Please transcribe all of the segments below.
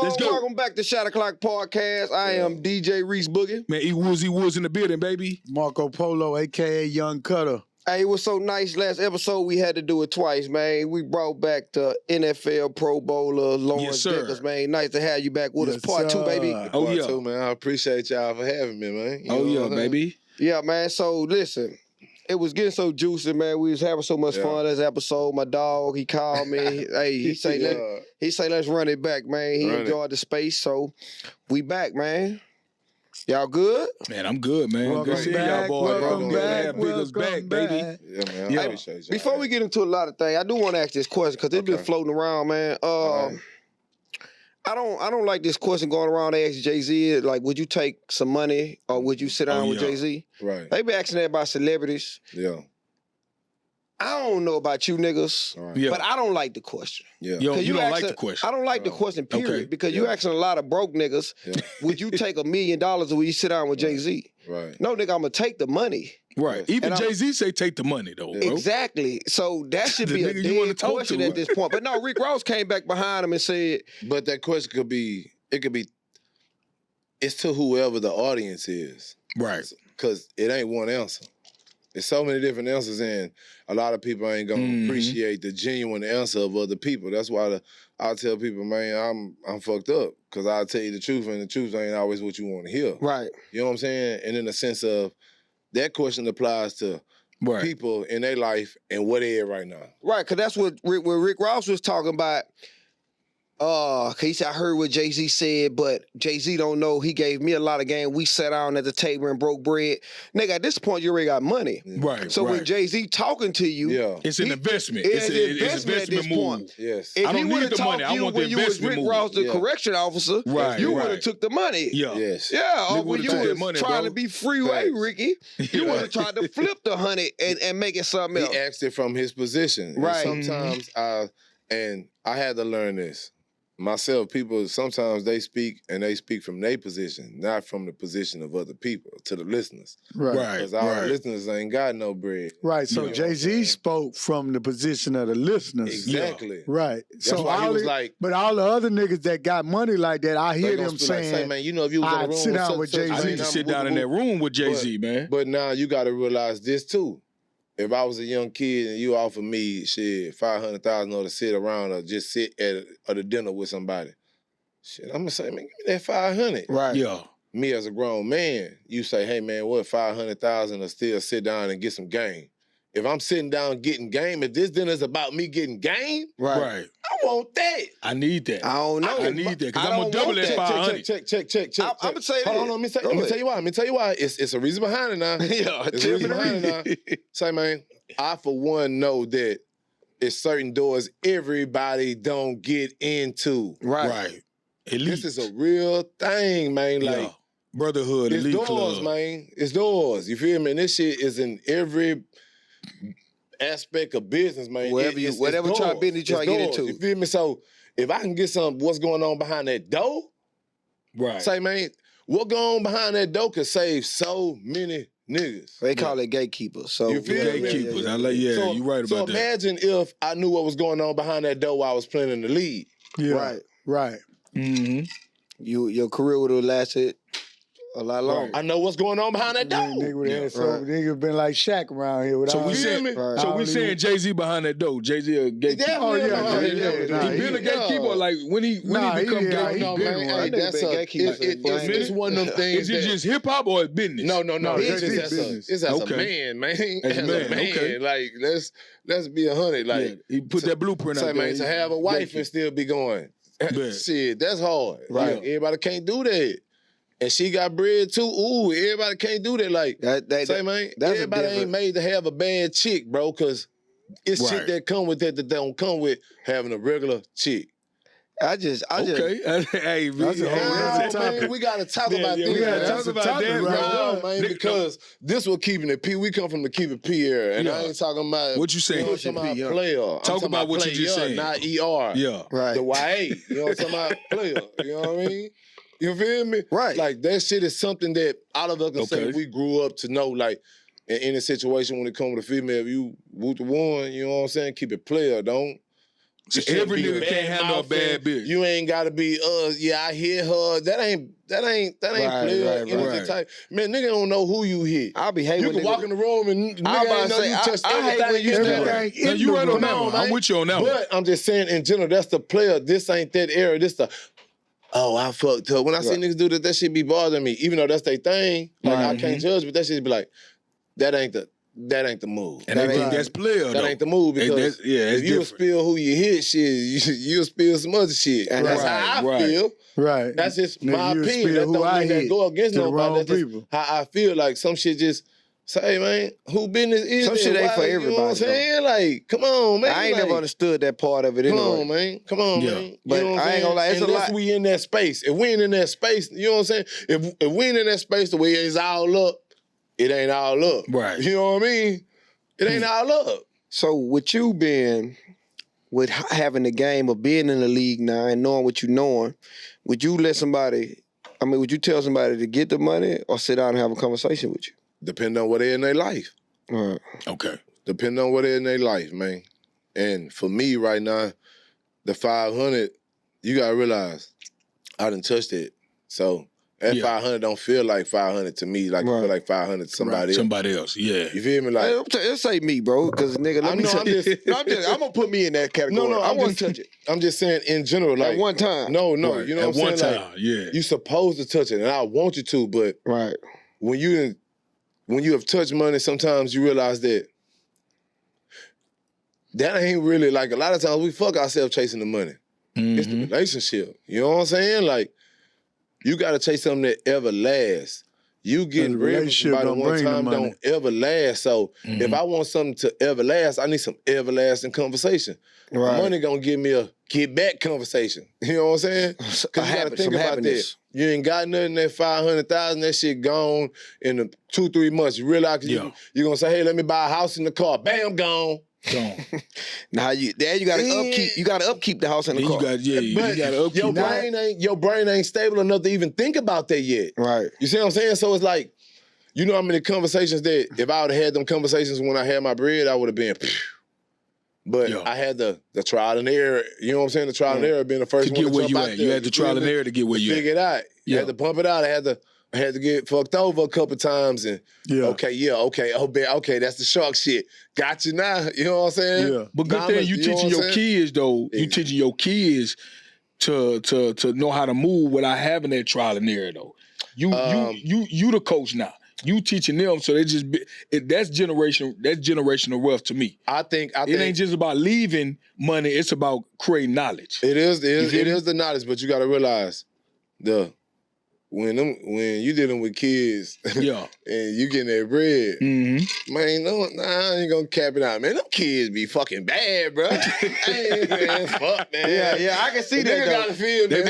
Let's go. Welcome back to Shot O'clock Podcast. I am DJ Reese Boogie. Man, he was in the building, baby. Marco Polo, a.k.a. Young Cutter. Hey, it was so nice last episode we had to do it twice, man. We brought back the NFL Pro Bowler, Lawrence Vickers, man. Nice to have you back with us. Part 2, baby. Oh, Part 2, man. I appreciate y'all for having me, man. You know baby. Yeah, man. So, listen. It was getting so juicy, man. We was having so much fun this episode. My dog, he called me. Hey, he say, let's run it back, man. He enjoyed the space, so we back, man. Y'all good? Man, I'm good, man. Welcome good seeing y'all, boys. Welcome back. Vickers back, baby. Yeah, man. I appreciate y'all. Before we get into a lot of things, I do want to ask this question because it's been floating around, man. I don't like this question going around. They ask Jay-Z, like, would you take some money or would you sit down with Jay-Z? Right. They be asking that about celebrities. Yeah. I don't know about you niggas, but I don't like the question. Yeah. Yo, you don't like the question. I don't like the question, period, because you asking a lot of broke niggas, would you take $1 million or would you sit down with Jay-Z? Right. No, nigga, I'm going to take the money. Right. Even Jay-Z say take the money, though, bro. Exactly. So that should be a dead question at this point. But no, Rick Ross came back behind him and said... But that question could be, it's to whoever the audience is. Right. Because it ain't one answer. There's so many different answers, and a lot of people ain't gonna appreciate the genuine answer of other people. That's why I tell people, man, I'm fucked up because I'll tell you the truth, and the truth ain't always what you want to hear. Right. You know what I'm saying? And in the sense of that question applies to people in their life and what they at right now. Right, because that's what Rick Ross was talking about. He said, I heard what Jay-Z said, but Jay-Z don't know. He gave me a lot of game. We sat down at the table and broke bread. Nigga, at this point, you already got money. Right. So when Jay-Z talking to you, it's an investment. It's an investment at this point. Yes. If I don't he would need have the talked money. to I you want when the you was investment Rick Ross, the correction officer, you would have took the money. Yeah. Yes. Yeah, or when you was money, trying bro. to be freeway, Ricky, you would have tried to flip the $100 and make it something else. He asked it from his position. Right. And sometimes I had to learn this. Myself, people, sometimes they speak from their position, not from the position of other people, to the listeners. Right. Because our listeners ain't got no bread. Right. So Jay-Z spoke from the position of the listeners. Exactly. Right. That's so why he was like, but all the other niggas that got money like that, I hear them saying, like, man, you know, if you was in a I'd room sit down with Jay-Z. I need to sit down in that room with Jay-Z, man. But now you got to realize this too. If I was a young kid and you offered me shit $500,000 to sit around or just sit at a dinner with somebody, shit, I'm gonna say, man, give me that $500. Right. Yeah. Me as a grown man, you say, hey man, what, $500,000 to still sit down and get some game? If I'm sitting down getting game, if this dinner's about me getting game, Right. I want that. I need that. I don't know. I need that because I'm gonna double that 500. Check. I'm gonna say Hold on, let me tell you why. Let me tell you why. It's a reason behind it now. Yeah, It's a reason behind it now. Say, man, I for one know that it's certain doors everybody don't get into. Right. Elite. This is a real thing, man. Like brotherhood, it's elite doors, club. man. It's doors. You feel me? And this shit is in every aspect of business, man. Whatever doors. try business you try to get doors. into. You feel me? So if I can get some what's going on behind that door, say, man, what going on behind that door could save so many niggas. They call it gatekeepers. So you feel me? Gatekeepers. I like, so, you right about so that. imagine if I knew what was going on behind that door while I was playing in the league. Yeah. Right. Mm-hmm. Your career would have lasted a lot longer. I know what's going on behind that door. Nigga been like Shaq around here. So we saying Jay-Z behind that door. Jay-Z a gatekeeper. Oh yeah. He been a gatekeeper. Like when he become gatekeeper. It's one of them things. Is it just hip hop or business? No. It's It's as a man, man. As a man. Okay. Like let's be 100. Like he put that blueprint out there. Man, to have a wife and still be going. Shit, that's hard. Right. Everybody can't do that. And she got bread too. Ooh, everybody can't do that. Like, man, everybody ain't made to have a bad chick, bro, because it's shit that come with that don't come with having a regular chick. I just hey, man, we gotta talk about this. We gotta talk about that, man, because this was keeping it P. We come from the keep it P era, and I ain't talking about what you saying. I'm talking about player. Talk about what you just said, not ER. Yeah, right. The YA. You know what I'm talking about? Player. You know what I mean? You feel me? Right. Like that shit is something that all of us can say we grew up to know. Like in a situation when it comes to female, if you boot the one, you know what I'm saying? Keep it player. Don't Every nigga can't handle a bad bitch. You ain't gotta be, I hit her. That ain't player type. Man, nigga don't know who you hit. I'll be hating. You can walk in the room and nigga ain't know you touched Now everything. you right on that one. I'm with you on that one. But I'm just saying, in general, that's the player. This ain't that era. This the, I fucked up. When I see niggas do that shit be bothering me. Even though that's their thing, like I can't judge, but that shit be like, that ain't the move. And I think that's player, That ain't the move, because if you spill who you hit, shit, you'll spill some other shit. And that's how I feel. Right. That's just my opinion. That don't mean that go against nobody. That's just how I feel. Like, some shit just say, man, who business is some shit ain't for everybody. You know what I'm saying? Like, come on, man. I ain't never understood that part of it anyway. Come on, man. Come on, man. But you know what I ain't gonna lie, it's a lot. We in that space. If we ain't in that space, you know what I'm saying? If we ain't in that space the way it's all up, it ain't all up. Right. You know what I mean? It ain't all up. So with you being, with having the game of being in the league now and knowing what you knowing, would you tell somebody to get the money or sit down and have a conversation with you? Depending on what they're in their life. Right. Okay. Depending on what they're in their life, man. And for me right now, the 500, you gotta realize, I done touched it. So that 500 don't feel like 500 to me, like it feel like 500 to somebody else. Somebody else, yeah. You feel me? Like, it'll say me, bro, because nigga, I'm gonna put me in that category. No, I want to touch it. I'm just saying in general, like at one time. No, right. you know at what I'm one saying? time, like, yeah. You supposed to touch it, and I want you to, but when you have touched money, sometimes you realize that ain't really, like, a lot of times we fuck ourselves chasing the money. Mm-hmm. It's the relationship. You know what I'm saying? Like, you got to chase something that ever lasts. You getting bread from somebody one time don't ever last. So if I want something to ever last, I need some everlasting conversation. Right. Money gonna give me a get back conversation. You know what I'm saying? Because you got to think about that. You ain't got nothing, that 500,000, that shit gone in the 2-3 months. You realize you're gonna say, hey, let me buy a house in the car. Bam, gone. Now you gotta upkeep the house and the car. You gotta upkeep. Your brain ain't stable enough to even think about that yet. Right. You see what I'm saying? So it's like, you know how many conversations that if I would have had them conversations when I had my bread, I would have been. But I had the trial and error. You know what I'm saying? The trial and error being the first one to where jump you out at. there. You had the trial and error to get where you at. Figure it out. You had to pump it out. I had to get fucked over a couple times and okay, that's the shark shit. Got you now. You know what I'm saying? Yeah. But good thing you teaching your kids though. You teaching your kids to know how to move without having that trial and error though. You the coach now. You teaching them, so that's generational wealth to me. I think it ain't just about leaving money; it's about creating knowledge. It is the knowledge, but you got to realize when you dealing with kids, and you getting their bread, man, I ain't gonna cap it out, man. Them kids be fucking bad, bro. Hey, man, fuck, man. Yeah, I can see that. Nigga gotta feel that.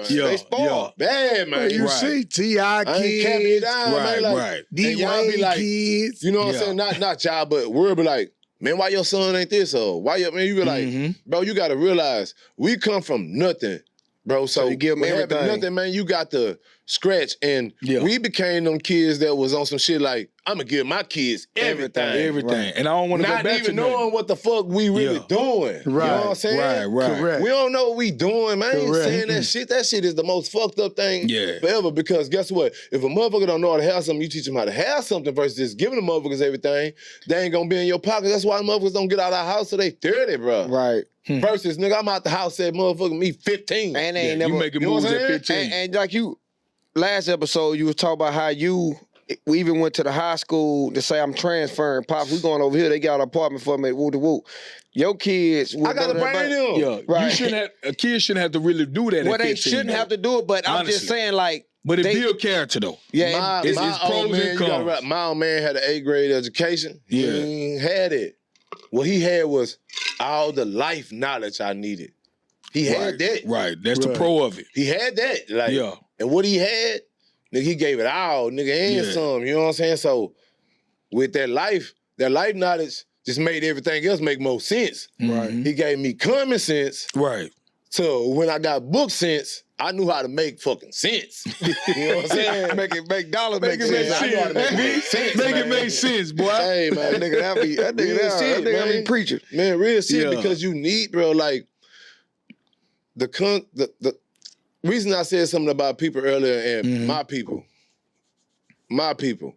They spoiled, bad, man. You see, T.I. kids, capping it down, man. Like, D-Wayne kids, you know what I'm saying? Not y'all, but we'll be like, man, why your son ain't this? Or why you be like, bro, you gotta realize we come from nothing. Bro, so you give them everything. Nothing, man. You got the scratch, and we became them kids that was on some shit like, I'm gonna give my kids everything. Right. And I don't want to go back to not even knowing what the fuck we really doing. Right. You know what I'm saying? Right. Correct. We don't know what we doing, man. Correct. Saying that shit. That shit is the most fucked up thing forever. Because guess what? If a motherfucker don't know how to have something, you teach them how to have something versus just giving the motherfuckers everything. They ain't gonna be in your pocket. That's why motherfuckers don't get out of the house till they 30, bro. Right. Versus, nigga, I'm out the house at motherfucking me 15. And they ain't never, you making moves at 15. And like you, last episode, you was talking about how we even went to the high school to say I'm transferring. Pops, we going over here. They got an apartment for me at Woo-de-Woo. Your kids... I got to bring them. Yeah, right. A kid shouldn't have to really do that at 15. They shouldn't have to do it, but honestly. I'm just saying, like... But it build character, though. Yeah, it's pros and cons. My old man had an 8th grade education. He ain't had it. What he had was all the life knowledge I needed. He had that. Right, that's the pro of it. He had that. Like, and what he had, nigga, he gave it all, nigga, and some. You know what I'm saying? So with that life knowledge just made everything else make more sense. Right. He gave me common sense. Right. to when I got book sense, I knew how to make fucking sense. You know what I'm saying? make dollars make sense. I knew how to make sense. Make it make sense, boy. Hey, man. that nigga be preaching. Man, real shit, because you need, bro, like, the reason I said something about people earlier and my people.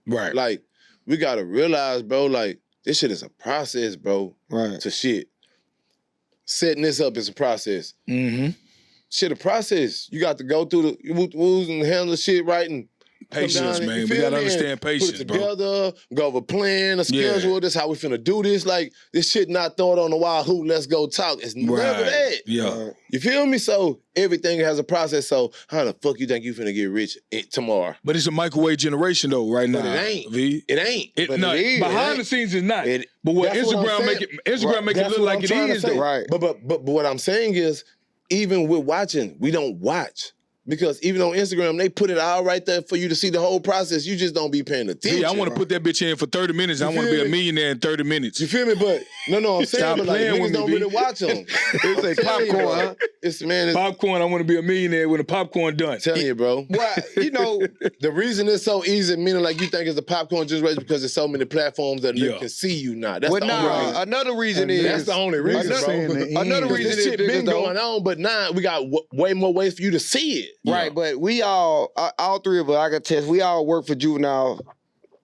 Right. Like, we got to realize, bro, like, this shit is a process, bro, to shit. Setting this up is a process. Shit, a process. You got to go through the woos and handle the shit right and patience, man. We gotta understand patience, put it together, go over a plan, a schedule. This how we finna do this. Like, this shit not throw it on the wild hoop. Let's go talk. It's never that. Yeah. You feel me? So everything has a process. So how the fuck you think you finna get rich tomorrow? But it's a microwave generation though, right now. But it ain't. V. It ain't. It is. Behind the scenes is not. But what Instagram make it look like it is though. Right. But what I'm saying is, even with watching, we don't watch. Because even on Instagram, they put it all right there for you to see the whole process. You just don't be paying attention. Yeah, I want to put that bitch in for 30 minutes. I want to be a millionaire in 30 minutes. You feel me? But no, I'm saying, but like, niggas don't really watch them. It's a popcorn, huh? It's popcorn. I want to be a millionaire when the popcorn done. Tell you, bro. Well, you know, the reason it's so easy, meaning like you think it's a popcorn just race because there's so many platforms that niggas can see you now. That's the only reason. Another reason is that's the only reason, bro. Another reason is this shit been going on, but now we got way more ways for you to see it. Right, but we all three of us, I can test, we all work for juvenile,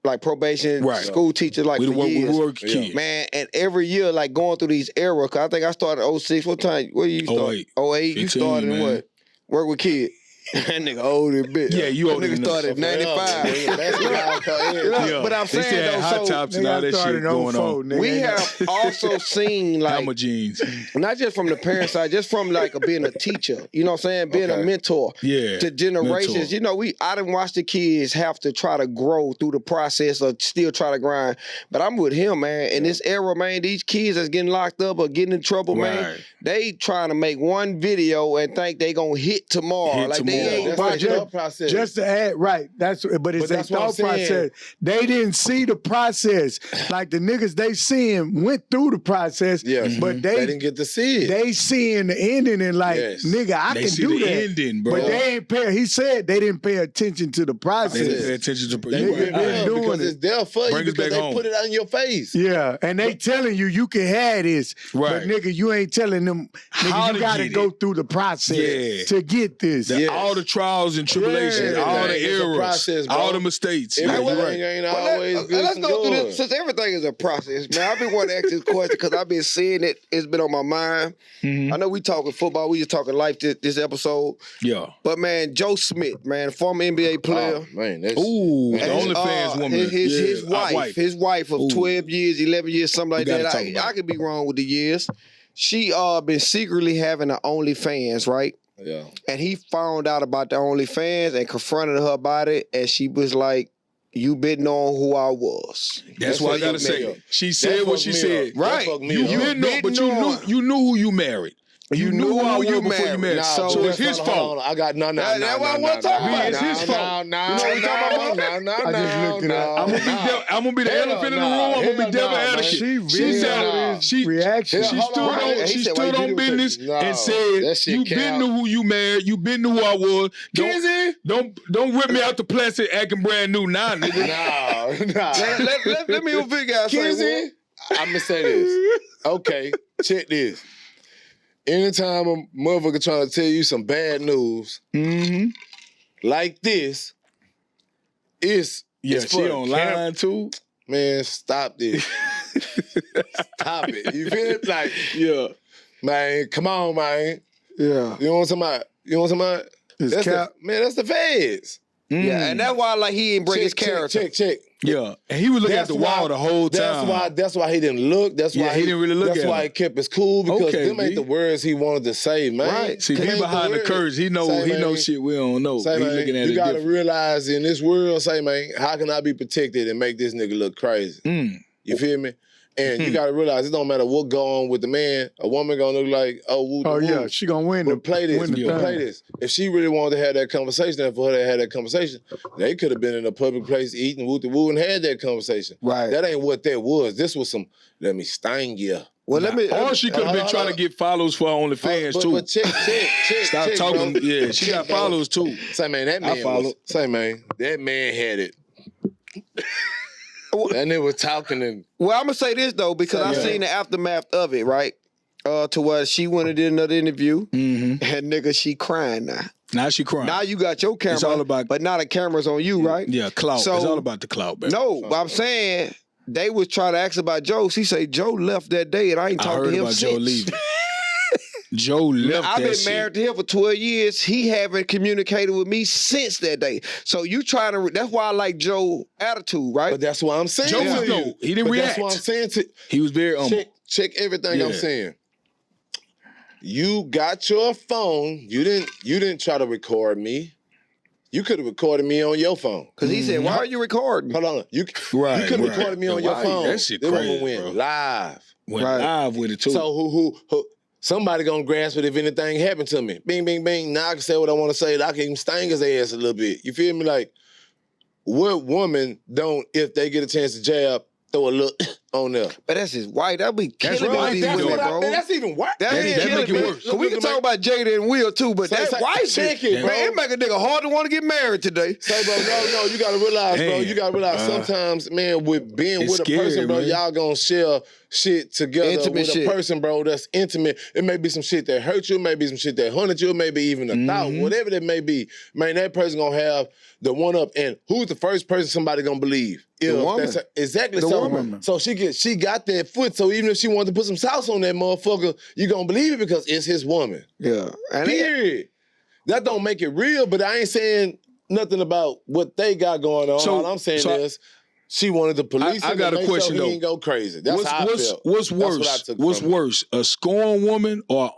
like probation, school teachers, like for years. Man, and every year, like going through these eras, cause I think I started 06. What time? Where you start? 08. You started in what? Work with kids. That nigga old as bitch. Yeah, you old. That nigga started at 95. But I'm saying though, hot tops and all that shit going on. We have also seen like Hammer jeans, not just from the parent side, just from like being a teacher. You know what I'm saying? Being a mentor. To generations. Mentor. You know, I done watched the kids have to try to grow through the process or still try to grind. But I'm with him, man. In this era, man, these kids that's getting locked up or getting in trouble, man, they trying to make one video and think they gonna hit tomorrow. Just to add, but it's a thought process. They didn't see the process. Like the niggas they seeing went through the process, but they didn't get to see it. They seeing the ending and like, nigga, I can do that. Ending, bro. But they ain't pay. He said they didn't pay attention to the process. They didn't pay attention to because it's there for you because they put it on your face. Yeah, and they telling you can have this, but nigga, you ain't telling them. Nigga, you gotta go through the process to get this. All the trials and tribulations, all the errors, process, all the mistakes. Everything ain't always good. Let's go through this, since everything is a process, man. I've been wanting to ask this question because I've been seeing it. It's been on my mind. I know we talking football, we just talking life this episode. Yeah. But man, Joe Smith, man, former NBA player. Oh, man, the OnlyFans woman. His wife of 12 years, 11 years, something like that. I could be wrong with the years. She been secretly having an OnlyFans, right? Yeah. And he found out about the OnlyFans and confronted her about it, and she was like, "You been knowing who I was." That's what I gotta say. She said what she said. Right. You been know, but you knew who you married. You knew who you married. So it's his fault. I got no. That's what I want to talk about. It's his fault. No. I just looked it up. I'm gonna be the elephant in the room. I'm gonna be devil advocate. She said she reaction. She stood on business and said, "You been to who you married. You been to who I was. Don't rip me out the plastic acting brand new now, nigga." No. Let me figure out something. I'm gonna say this. Okay, check this. Anytime a motherfucker trying to tell you some bad news like this, it's she online too. Man, stop this. Stop it. You feel it? Like, man, come on, man. Yeah. You want somebody? That's the feds. Yeah, and that's why like he didn't break his character. Check. Yeah, and he was looking at the wall the whole time. That's why he didn't look. That's why he didn't really look at That's why he kept his cool because them ain't the words he wanted to say, man. Right. See, he behind the curtains. He know shit we don't know. Say, man, looking at you gotta realize in this world, say, man, how can I be protected and make this nigga look crazy? You feel me? And you gotta realize it don't matter what go on with the man. A woman gonna look like, she gonna win. But play this. If she really wanted to have that conversation, and for her to have that conversation, they could have been in a public place eating woo and had that conversation. Right. That ain't what that was. This was some, let me sting you. Well, or she could have been trying to get followers for her OnlyFans too. But check. Stop talking. Bro. Yeah, she got followers too. Say man, that man had it. That nigga was talking and. Well, I'm gonna say this though because I seen the aftermath of it, right? To where she went and did another interview, and nigga, she crying now. Now she crying. Now you got your camera, it's all about, but now the camera's on you, right? Yeah, clout. So, it's all about the clout, baby. No, but I'm saying they was trying to ask about Joe. She say Joe left that day, and I ain't talked to him since. Joe leaving. Joe left I've been married to him for 12 years. He haven't communicated with me since that day. So you trying to, that's why I like Joe's attitude, right? But that's what I'm saying. Joe was no, he didn't react. That's what I'm saying. He was very check everything I'm saying. You got your phone. You didn't try to record me. You could have recorded me on your phone. Because he said, why are you recording? Hold on. You could have recorded me on your phone. That shit crazy, went live. Went live with it too. So who somebody gonna grasp it if anything happened to me. Bing, bing, bing. Now I can say what I want to say. I can even sting his ass a little bit. You feel me? Like, what woman don't, if they get a chance to jab, throw a look on there? But that's his wife. That'll be killing me. That's what I mean. That's even worse. That make it worse. We can talk about Jada and Will too, but that wife shit, man, it make a nigga hard to want to get married today. Say, bro, no, you gotta realize, bro. You gotta realize sometimes, man, with being with a person, bro, y'all gonna share shit together with a person, bro, that's intimate. It may be some shit that hurt you, it may be some shit that haunted you, it may be even a thought, whatever that may be. Man, that person gonna have the one up, and who's the first person somebody gonna believe? The woman. Exactly. The woman. So she got that foot. So even if she wanted to put some sauce on that motherfucker, you gonna believe it because it's his woman. Yeah. Period. That don't make it real, but I ain't saying nothing about what they got going on. All I'm saying is she wanted the police. I got a question though. He didn't go crazy. That's how I felt. What's worse? What's worse? A scorned woman or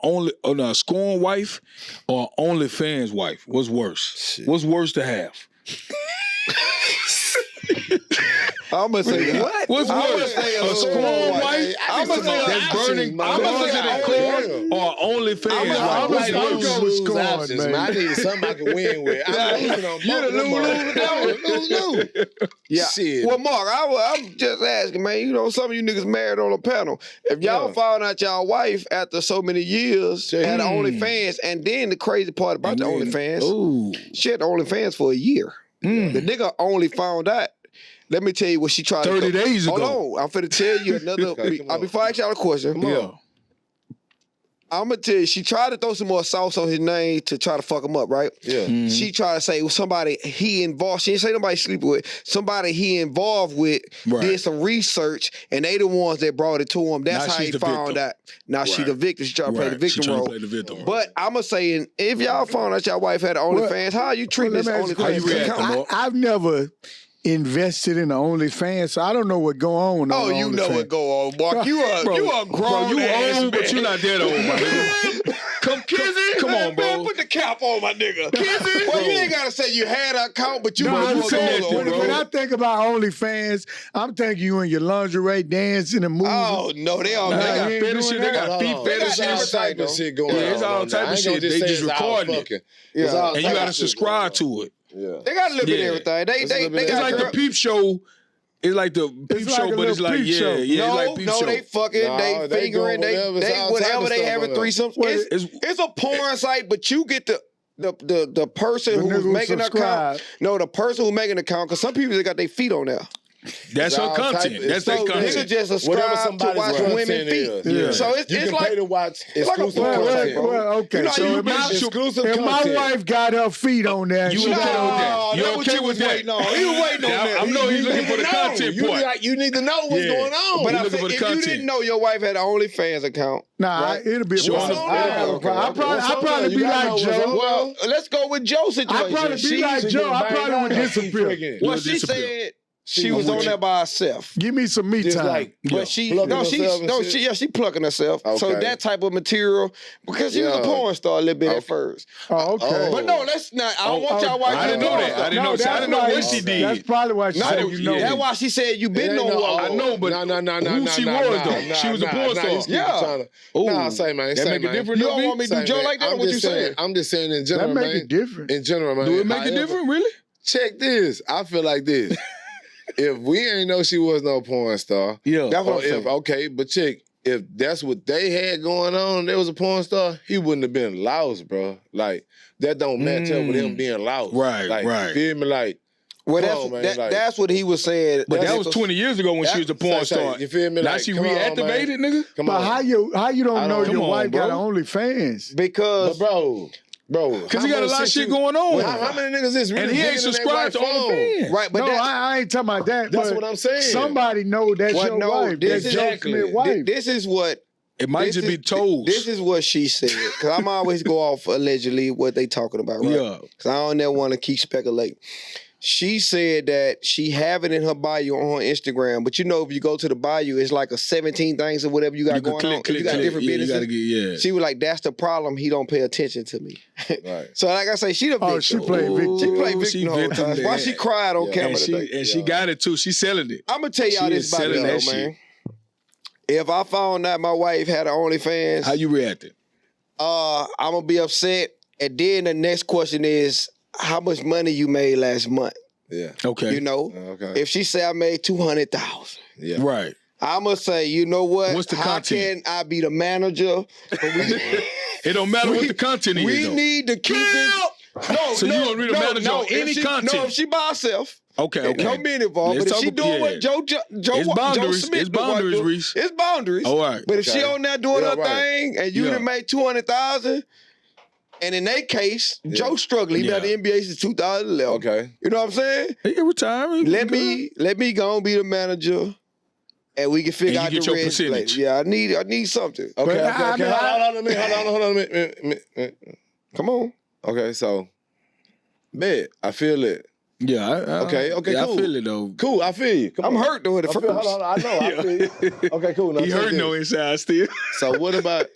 a scorned wife or OnlyFans wife? What's worse? Shit. What's worse to have? I'm gonna say what? What's worse? A scorned wife? I'm gonna say that's burning. I'm gonna say corn or OnlyFans. I'm gonna go with scorn, man. I needed something I can win with. I'm losing on both. Lose. Yeah. Shit. Well, Mark, I'm just asking, man. You know, some of you niggas married on a panel. If y'all found out y'all wife after so many years had OnlyFans, and then the crazy part about the OnlyFans, she had OnlyFans for a year. The nigga only found out. Let me tell you what she tried 30 days ago. Hold on. I'm finna tell you another. Before I ask y'all a question, I'm gonna tell you, she tried to throw some more sauce on his name to try to fuck him up, right? Yeah. She tried to say, well, somebody he involved, she didn't say nobody sleeping with, somebody he involved with did some research, and they the ones that brought it to him. That's how he found out. Now she the victim. She tried to play the victim role. But I'm gonna say, if y'all found out your wife had OnlyFans, how are you treating this OnlyFans? I've never invested in the OnlyFans, so I don't know what go on. Oh, you know what go on, Mark. You are grown. You old, but you not that old, my nigga. Come on, bro. Put the cap on, my nigga. Kizzy, well, you ain't gotta say you had an account, but you when I think about OnlyFans, I'm thinking you in your lingerie dancing and moving. Oh no, they all got fetishes. They got feet fetishes. Type of shit going on. It's all type of shit. They just recording it. Yeah, and you gotta subscribe to it. Yeah. They got a little bit of everything. They it's got like the peep show. It's like the peep show, but it's like they fucking, they fingering, they whatever they having threesomes. It's a porn site, but you get the person who's making the account. No, the person who's making the account, because some people they got their feet on there. That's her content. That's their content. Niggas just subscribe to watch women feet. Yeah. So it's like pay to watch exclusive content. Well, okay. You know, so if my wife got her feet on there, you okay with that? He was waiting on that. I know he's looking for the content part. You need to know what's going on. But if you didn't know your wife had an OnlyFans account, it'll be a problem. I'll probably be like Joe. Well, let's go with Joe's situation. I'll probably be like Joe. I probably would disappear. Well, she said she was on there by herself. Give me some me time. But she plucking herself. Okay. So that type of material, because she was a porn star a little bit at first. Oh, okay. But no, let's not. I don't want y'all wife. I didn't know that. I didn't know what she did. That's probably why she said you know. That's why she said you been on her. I know, but who she was though? She was a porn star. Yeah. Nah, say man. That make it different. You don't want me to do Joe like that? What you saying? I'm just saying in general, man. That make it different. In general, man. Do it make it different? Really? Check this. I feel like this. If we ain't know she was no porn star, that's what I'm saying. Okay, but check, if that's what they had going on, there was a porn star, he wouldn't have been lost, bro. Like, that don't match up with him being lost. Right, like, right. You feel me? Like, well, that's what he was saying. But that was 20 years ago when she was a porn star. You feel me? Now like, she reactivated, nigga? Come on. How you don't know your wife got OnlyFans? Because, bro. Because he got a lot of shit going on. How many niggas is really and he ain't subscribed to OnlyFans. Right, but no, I ain't talking about that. That's what I'm saying. Somebody know that's your wife. That's exactly. wife. This is what... It might just be told. This is what she said. Because I'm always go off allegedly what they talking about, right? Yeah. Because I don't never want to keep speculating. She said that she have it in her bio on her Instagram, but you know if you go to the bio, it's like a 17 things or whatever you got going on. You got different businesses. She was like, "That's the problem. He don't pay attention to me." Right. So like I say, she the victim. She played victim. She played victim the whole time. Why she cried on camera today? And she got it too. She's selling it. I'm gonna tell y'all this about me though, man. If I found out my wife had an OnlyFans, how you reacted? I'm gonna be upset. And then the next question is, how much money you made last month? Yeah. Okay. You know? Okay. If she say I made 200,000. Yeah. Right. I'm gonna say, you know what? What's the content? How can I be the manager? It don't matter what the content is. We need to keep this. So you gonna be the manager on any content? No, if she by herself. Okay. No men involved. But if she doing what Joe Smith it's boundaries, Reese. It's boundaries. All right. But if she on there doing her thing and you done made 200,000. And in that case, Joe struggling. He been at the NBA since 2011. Okay. You know what I'm saying? He retired. Let me go and be the manager, and we can figure out the rest later. Yeah, I need something. Okay. Hold on a minute. Come on. Okay, so, bet I feel it. Yeah. Okay. Yeah, cool. I feel it though. Cool. I feel you. I'm hurt though at the first. Hold on. I know. I feel you. Okay. Cool. He hurt no inside still. So what about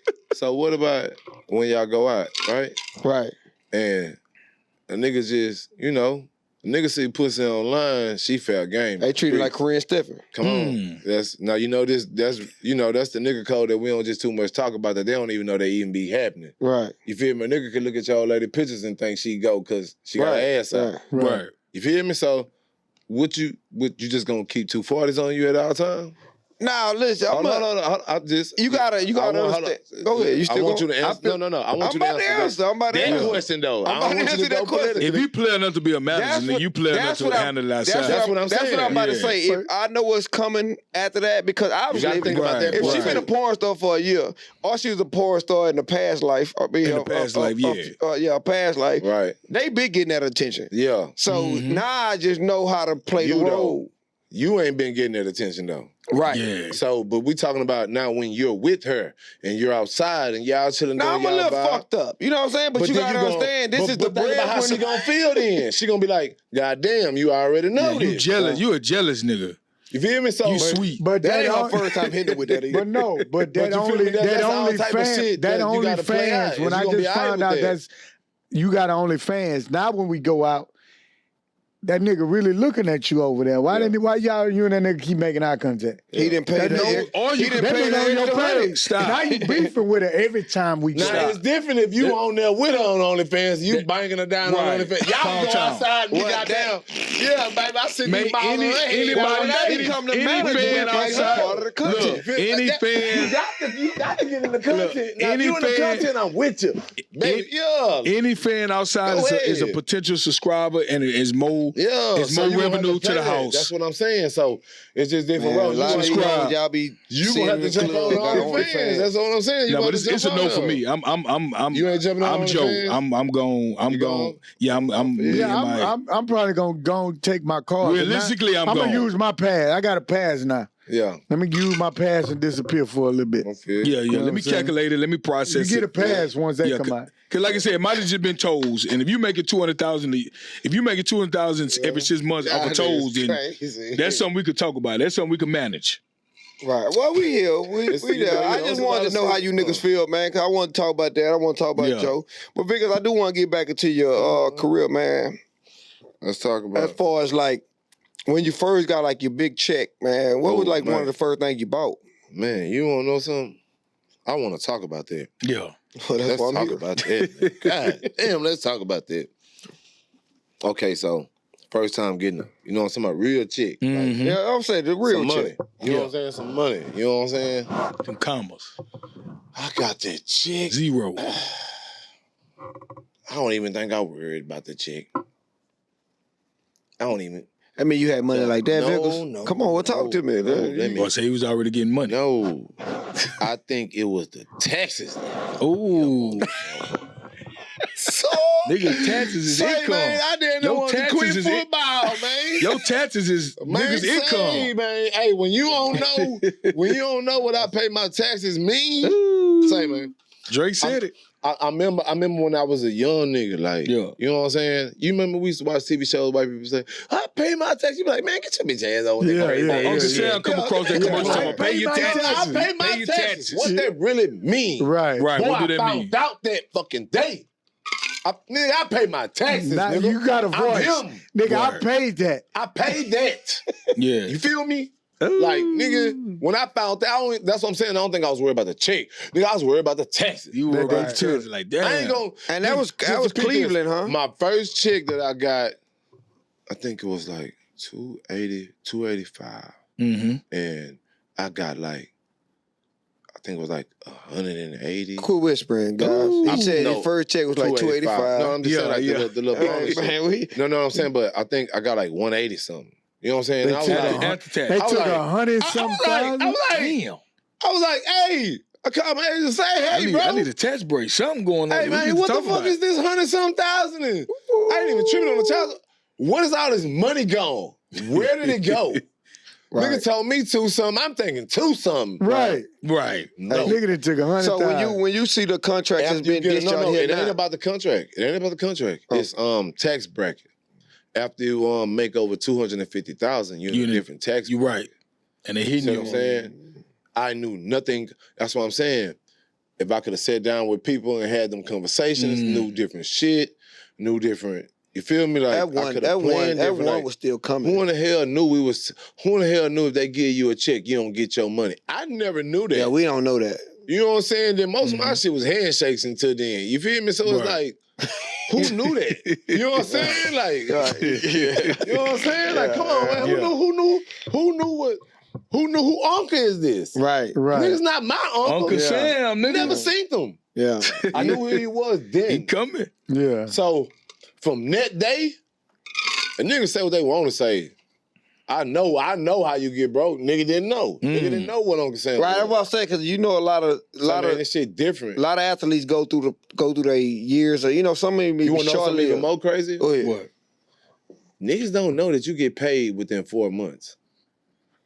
when y'all go out, right? Right. And a nigga just, a nigga see pussy online, she fair game. They treat her like Corinne Stephen. Come on. That's the nigga code that we don't just too much talk about, that they don't even know they even be happening. Right. You feel me? A nigga can look at y'all lady pictures and think she go because she got her ass out. Right. You feel me? So would you just gonna keep 240s on you at all times? Now listen, no. I just you gotta understand. Go ahead. You still want you to answer. No. I want you to answer. I'm about to answer that question though. I'm about to answer that question. If you play enough to be a manager, then you play enough to handle it outside. That's what I'm saying. That's what I'm about to say. If I know what's coming after that, because obviously, if she been a porn star for a year, or she was a porn star in the past life, a past life, right? They been getting that attention. Yeah. So now I just know how to play the role. You ain't been getting that attention though. Right. Yeah. So, but we talking about now when you're with her and you're outside and y'all chilling. Now I'm a little fucked up. You know what I'm saying? But you gotta understand, this is the bread. How she gonna feel then? She gonna be like, God damn, you already know this. You jealous. You a jealous nigga. You feel me? So you sweet. But that ain't my first time hitting with that either. But no, but that only fans. When I just found out that's you got OnlyFans. Now when we go out, that nigga really looking at you over there. Why you and that nigga keep making eye contact? He didn't pay he didn't pay your page. Stop. Now you beefing with her every time we go. Now it's different if you on there with her on OnlyFans, you banging her down on OnlyFans. Y'all go outside and you got down. Yeah, baby, I see you balling any fan outside part of the content. Look, any fan. You got to get in the content. Now, if you in the content, I'm with you. Baby, any fan outside is a potential subscriber and is more. Yeah, it's more revenue to the house. That's what I'm saying. So it's just different roles. A lot of y'all be gonna have to jump on OnlyFans. That's what I'm saying. No, but it's a no for me. You ain't jumping on OnlyFans? I'm Joe. I'm going. Yeah, I'm probably gonna take my card. Realistically, I'm gonna use my pass. I got a pass now. Yeah. Let me use my pass and disappear for a little bit. Okay. Yeah. Let me calculate it. Let me process it. You get a pass once they come out. Because like I said, it might have just been tolls. And if you make it 200,000, every 6 months off of tolls, then that's something we could talk about. That's something we could manage. Right. Well, we here. We there. I just wanted to know how you niggas feel, man, because I want to talk about that. I want to talk about Joe. But Vickers, I do want to get back into your career, man. Let's talk about as far as like, when you first got like your big check, man, what was like one of the first things you bought? Man, you want to know something? I want to talk about that. Yeah. Well, let's talk about that. God damn, let's talk about that. Okay, so First time getting her. You know what I'm saying? A real chick. Mm-hmm. Like, yeah, I'm saying the real chick. You know what I'm saying? Some money. You know what I'm saying? Some commas. I got that chick. Zero. I don't even think I worried about the chick. I don't even. I mean, you had money like that, Vickers? No. Come on, talk to me. Or say he was already getting money. No. I think it was the taxes. Ooh. So, nigga, taxes is income. Man, I didn't know to quit football, man. Your taxes is niggas' income. Man, hey, when you don't know what I pay my taxes mean, say, man. Drake said it. I remember when I was a young nigga, like, you know what I'm saying? You remember we used to watch TV shows, white people say, I pay my taxes. You be like, man, get your bitch ass over there. Uncle Sam come across that commercial. Pay your taxes. I pay my taxes. What that really mean? Right. Boy, what do that mean? I found out that fucking day. Nigga, I pay my taxes, now, nigga. You got a voice. Nigga, I paid that. I paid that. Yeah. You feel me? Ooh. Like, nigga, when I found that, that's what I'm saying. I don't think I was worried about the check. Nigga, I was worried about the taxes. You were about the taxes. Like, damn. I ain't gonna. And that was Cleveland, huh? My first check that I got, I think it was like 285. Mm-hmm. And I got like, I think it was like 180. Quit whispering, guys. He said his first check was like 285. No, I'm just saying like the little bonus. No, I'm saying, but I think I got like 180 something. You know what I'm saying? They took 100 something thousand. I was like, hey, I called my agent and say, hey, bro. I need a tax break. Something going on. Hey, man, what the fuck is this 100-something thousand? I ain't even tripping on the child. What is all this money gone? Where did it go? Right. Nigga told me 2 something. I'm thinking 2 something. Right. No. Nigga that took 100. So when you see the contract has been discharged, it ain't about the contract. It's tax bracket. After you make over 250,000, you're in a different tax. You're right. And they hit you. What I'm saying? I knew nothing. That's what I'm saying. If I could have sat down with people and had them conversations, knew different shit, knew different. You feel me? Like that one was still coming. Who in the hell knew if they give you a check, you don't get your money? I never knew that. Yeah, we don't know that. You know what I'm saying? Then most of my shit was handshakes until then. You feel me? So it's like, who knew that? You know what I'm saying? Like, you know what I'm saying? Like, come on, man. Who knew who Uncle is this? Right. Nigga's not my uncle. Uncle Sam, nigga. Never seen him. Yeah. I knew who he was then. He coming. Yeah. So from that day, a nigga say what they want to say. I know how you get broke. Nigga didn't know. Nigga didn't know what Uncle Sam was. Right, that's what I'm saying, because you know a lot of this shit different. A lot of athletes go through their years, or some of them. You want to know something even more crazy? Go ahead. What? Niggas don't know that you get paid within 4 months.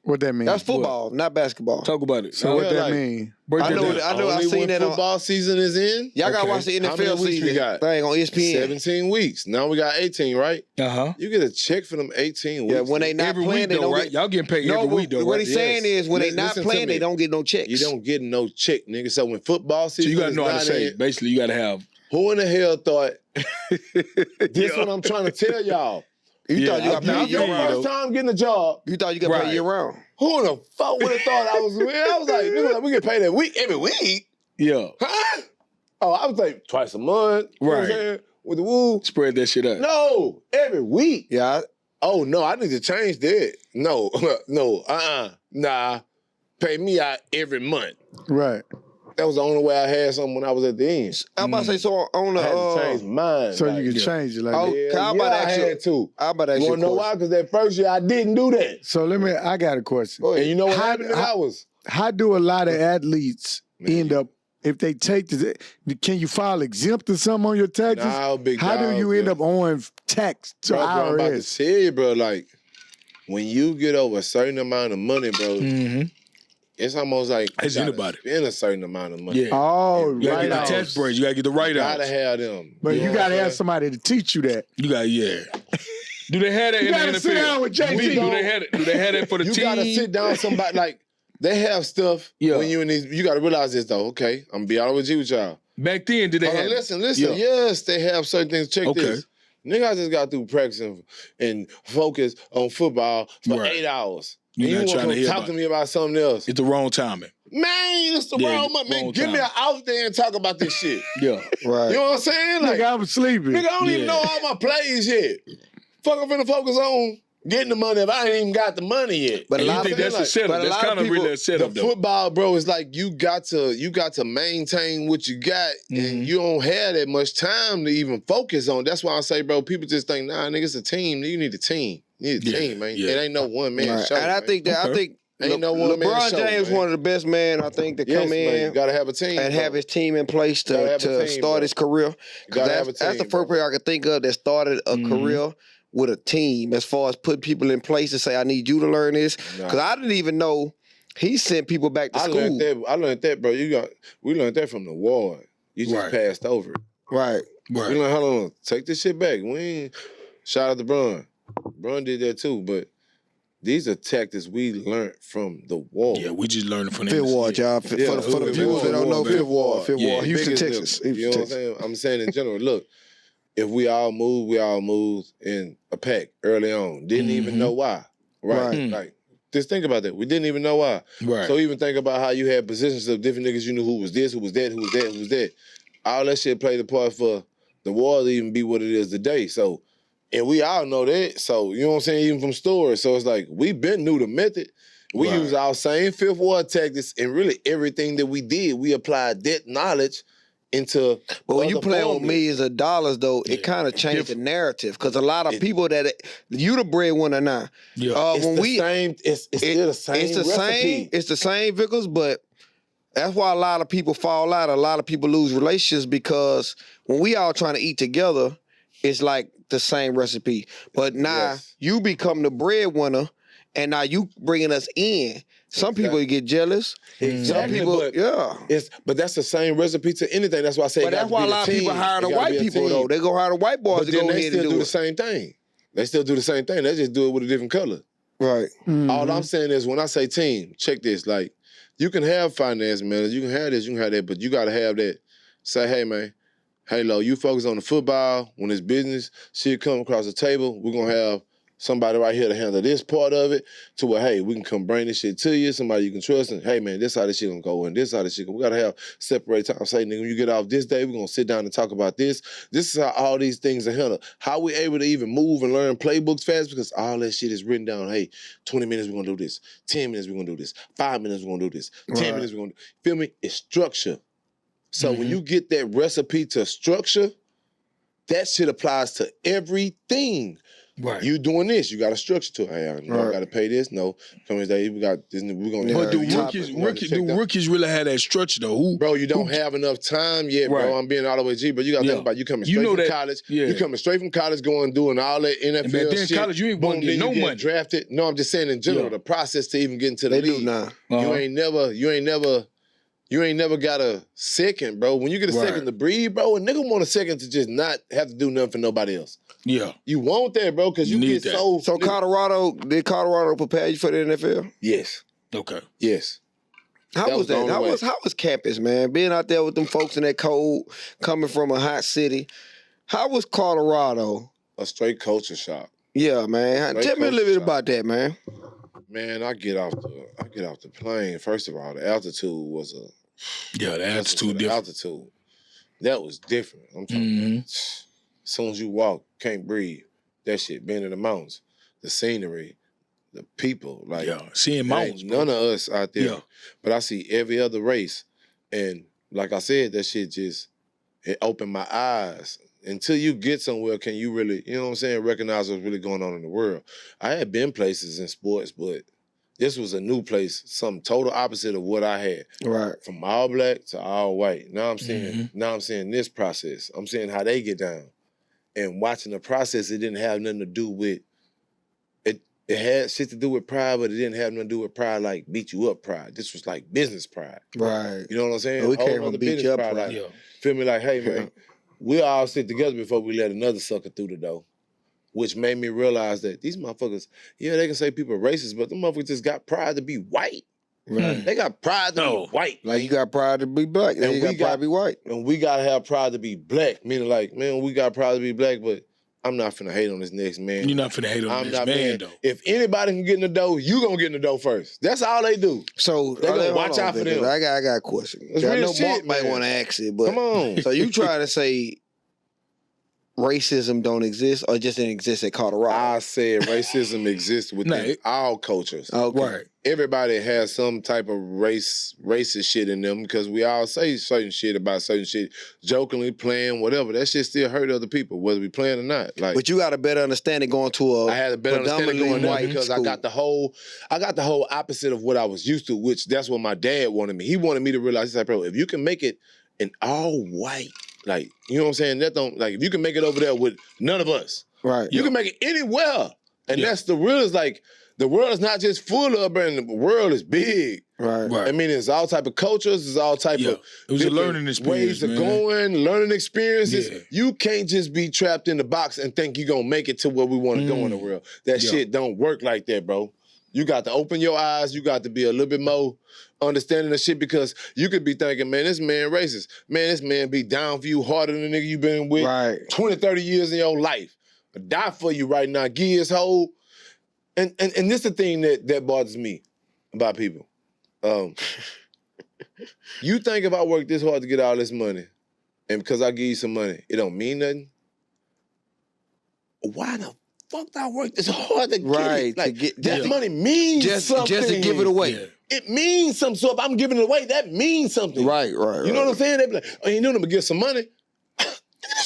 What that mean? That's football, not basketball. Talk about it. So what that mean? I know. I seen that football season is in. Y'all gotta watch the NFL season. We got? Thing on ESPN. 17 weeks. Now we got 18, right? You get a check for them 18 weeks. Yeah, when they not every playing, week, they don't right? get. Y'all getting paid every week, though, right? What he's saying is, when they not playing, they don't get no checks. You don't get no check, nigga. So when football season, so you gotta know how to say it. Basically, you gotta have. Who in the hell thought? This what I'm trying to tell y'all. You thought you got paid your first time getting a job. You thought you got paid year round. Who in the fuck would have thought I was? I was like, nigga, we get paid every week. Yeah. Huh? Oh, I was like twice a month. You know what I'm saying? With the woo. Spread that shit up. No, every week. Yeah. Oh no, I need to change that. No, nah. Pay me out every month. Right. That was the only way I had something when I was at the end. I'm about to say, so on the... I had to change mine. So you can change it like that. I had to. I'm about to ask you. You want to know why? Because that first year I didn't do that. So I got a question. And you know what happened? How do a lot of athletes end up, if they take this, can you file exempt or something on your taxes? Nah, big How do you end up owing tax to IRS? I'm about to tell you, bro, like, when you get over a certain amount of money, bro, it's almost like it's anybody spend a certain amount of money. Yeah. Oh, you gotta get the tax breaks. You gotta get the write-outs. You gotta have them. But you gotta have somebody to teach you that. You got Do they have that in the NFL? Sit down with JT. Do they have that for the team? You gotta sit down with somebody like they have stuff when you in these. You gotta realize this though. Okay, I'm gonna be all with y'all. Back then, did they have? Listen. Yeah. Yes, they have certain things. Check this. Nigga, I just got through practicing and focus on football for 8 hours. You want to talk to me about something else. It's the wrong timing. Man, it's the wrong month. Man, give me an out there and talk about this shit. Yeah. Right. You know what I'm saying? Like, nigga, I'm sleeping. Nigga, I don't even know all my plays yet. Fuck, I'm finna focus on getting the money if I ain't even got the money yet. But I think that's a setup. That's kind of really a setup, though. Football, bro, is like you got to maintain what you got, and you don't have that much time to even focus on. That's why I say, bro, people just think, nah, nigga, it's a team. You need a team. You need a team, man. It ain't no one man show. And I think ain't no one LeBron James one of the best men, I think, to come in. Man, you gotta have a team and have his team in place to start his career. That's the first player I could think of that started a career with a team, as far as putting people in place to say, I need you to learn this. Because I didn't even know he sent people back to school. I learned that, bro. We learned that from the war. You just passed over it. Right. We learned, hold on, take this shit back. Shout out to Bron. Bron did that too, but these are tactics we learned from the war. Yeah, we just learned from the Fifth War, y'all. For the viewers that don't know, Fifth War. Houston, Texas. You know what I'm saying? I'm saying in general, look, if we all moved in a pack early on. Didn't even know why. Right. Like, just think about that. We didn't even know why. Right. So even think about how you had positions of different niggas. You knew who was this, who was that, who was that, who was that. All that shit played a part for the war to even be what it is today. So, and we all know that. So, you know what I'm saying? Even from stories. So it's like, we been knew the method. We used our same Fifth War tactics, and really everything that we did, we applied that knowledge into. But when you play on millions of dollars, though, it kind of changed the narrative, because a lot of people you the breadwinner now. Yeah, it's still the same. It's the recipe. same. It's the same, Vickers, but that's why a lot of people fall out. A lot of people lose relationships, because when we all trying to eat together, it's like the same recipe. But now you become the breadwinner, and now you bringing us in. Some people get jealous. Some people, but that's the same recipe to anything. That's why I say. But that's why a lot of people hire the white people, though. They go hire the white boys to go ahead and do it. They still do the same thing. They still do the same thing. They just do it with a different color. Right. All I'm saying is, when I say team, check this. Like, you can have finance managers, you can have this, you can have that, but you got to have that. Say, hey, man, hey, Lo, you focus on the football. When it's business, shit come across the table, we're going to have somebody right here to handle this part of it, to where, hey, we can come bring this shit to you, somebody you can trust, and hey, man, this how this shit gonna go, and this how this shit gonna, we gotta have separate time. Say, nigga, when you get off this day, we're gonna sit down and talk about this. This is how all these things are handled. How we able to even move and learn playbooks fast? Because all that shit is written down. Hey, 20 minutes we're gonna do this, 10 minutes we're gonna do this, 5 minutes we're gonna do this, 10 minutes we're gonna do, feel me? It's structure. So when you get that recipe to structure, that shit applies to everything. Right. You doing this, you got a structure to it. Hey, I got to pay this. No, come this day, we got this. We're gonna. But do rookies really have that structure though? Bro, you don't have enough time yet, bro. I'm being all the way G, but you got to think about you coming straight from college. You coming straight from college, going doing all that NFL and then shit. College, you ain't going to get no money. Drafted. No, I'm just saying in general, the process to even get into the league. You ain't never got a second, bro. When you get a second to breathe, bro, a nigga want a second to just not have to do nothing for nobody else. Yeah. You want that, bro, because you get that. So did Colorado prepare you for the NFL? Yes. Okay. Yes. How was that? How was campus, man? Being out there with them folks in that cold, coming from a hot city. How was Colorado? A straight culture shock. Yeah, man. Tell me a little bit about that, man. Man, I get off the plane. First of all, the altitude was the altitude different. Altitude. That was different. I'm talking about, as soon as you walk, can't breathe. That shit, being in the mountains, the scenery, the people, like seeing mountains. None of us out there. Yeah. But I see every other race. And like I said, that shit it opened my eyes. Until you get somewhere, can you really, you know what I'm saying, recognize what's really going on in the world. I had been places in sports, but this was a new place, something total opposite of what I had. Right. From all black to all white. Now I'm seeing this process. I'm seeing how they get down. And watching the process, it didn't have nothing to do with it. It had shit to do with pride, but it didn't have nothing to do with pride like beat you up pride. This was like business pride. Right. You know what I'm saying? We came from beat you up pride. Like, feel me? Like, hey, man, we all sit together before we let another sucker through the door. Which made me realize that these motherfuckers, they can say people are racist, but them motherfuckers just got pride to be white. Right. They got pride to be white. Like you got pride to be black, and you got pride to be white. And we gotta have pride to be black. Meaning like, man, we got pride to be black, but I'm not finna hate on this next man. You're not finna hate on this man, though. If anybody can get in the door, you gonna get in the door first. That's all they do. So they gonna watch out for them. I got a question. I know Mark might want to ask it, but come on. So you try to say racism don't exist or just didn't exist at Colorado? I said racism exists within all cultures. Okay. Right. Everybody has some type of racist shit in them because we all say certain shit about certain shit, jokingly, playing, whatever. That shit still hurt other people, whether we playing or not. Like, but you got a better understanding going to a I had a better understanding going there because school. I got the whole opposite of what I was used to, which that's what my dad wanted me. He wanted me to realize, he said, bro, if you can make it an all white, like, you know what I'm saying? That don't, like, if you can make it over there with none of us, right? You can make it anywhere. And that's the real, is like, the world is not just full of, and the world is big. Right. I mean, it's all type of cultures, it's all type of it was a learning experience, ways of going, learning experiences. Yeah. You can't just be trapped in the box and think you're gonna make it to where we want to go in the world. That shit don't work like that, bro. You got to open your eyes. You got to be a little bit more understanding of shit, because you could be thinking, man, this man racist. Man, this man be down for you harder than the nigga you been with 20, 30 years in your life. I'll die for you right now. Give his whole... And this is the thing that bothers me about people. You think if I work this hard to get all this money, and because I give you some money, it don't mean nothing? Why the fuck do I work this hard to get it? Like, that money means something. Just to give it away. Yeah. It means something. So if I'm giving it away, that means something. Right. You know what I'm saying? They be like, oh, you know, I'm gonna get some money.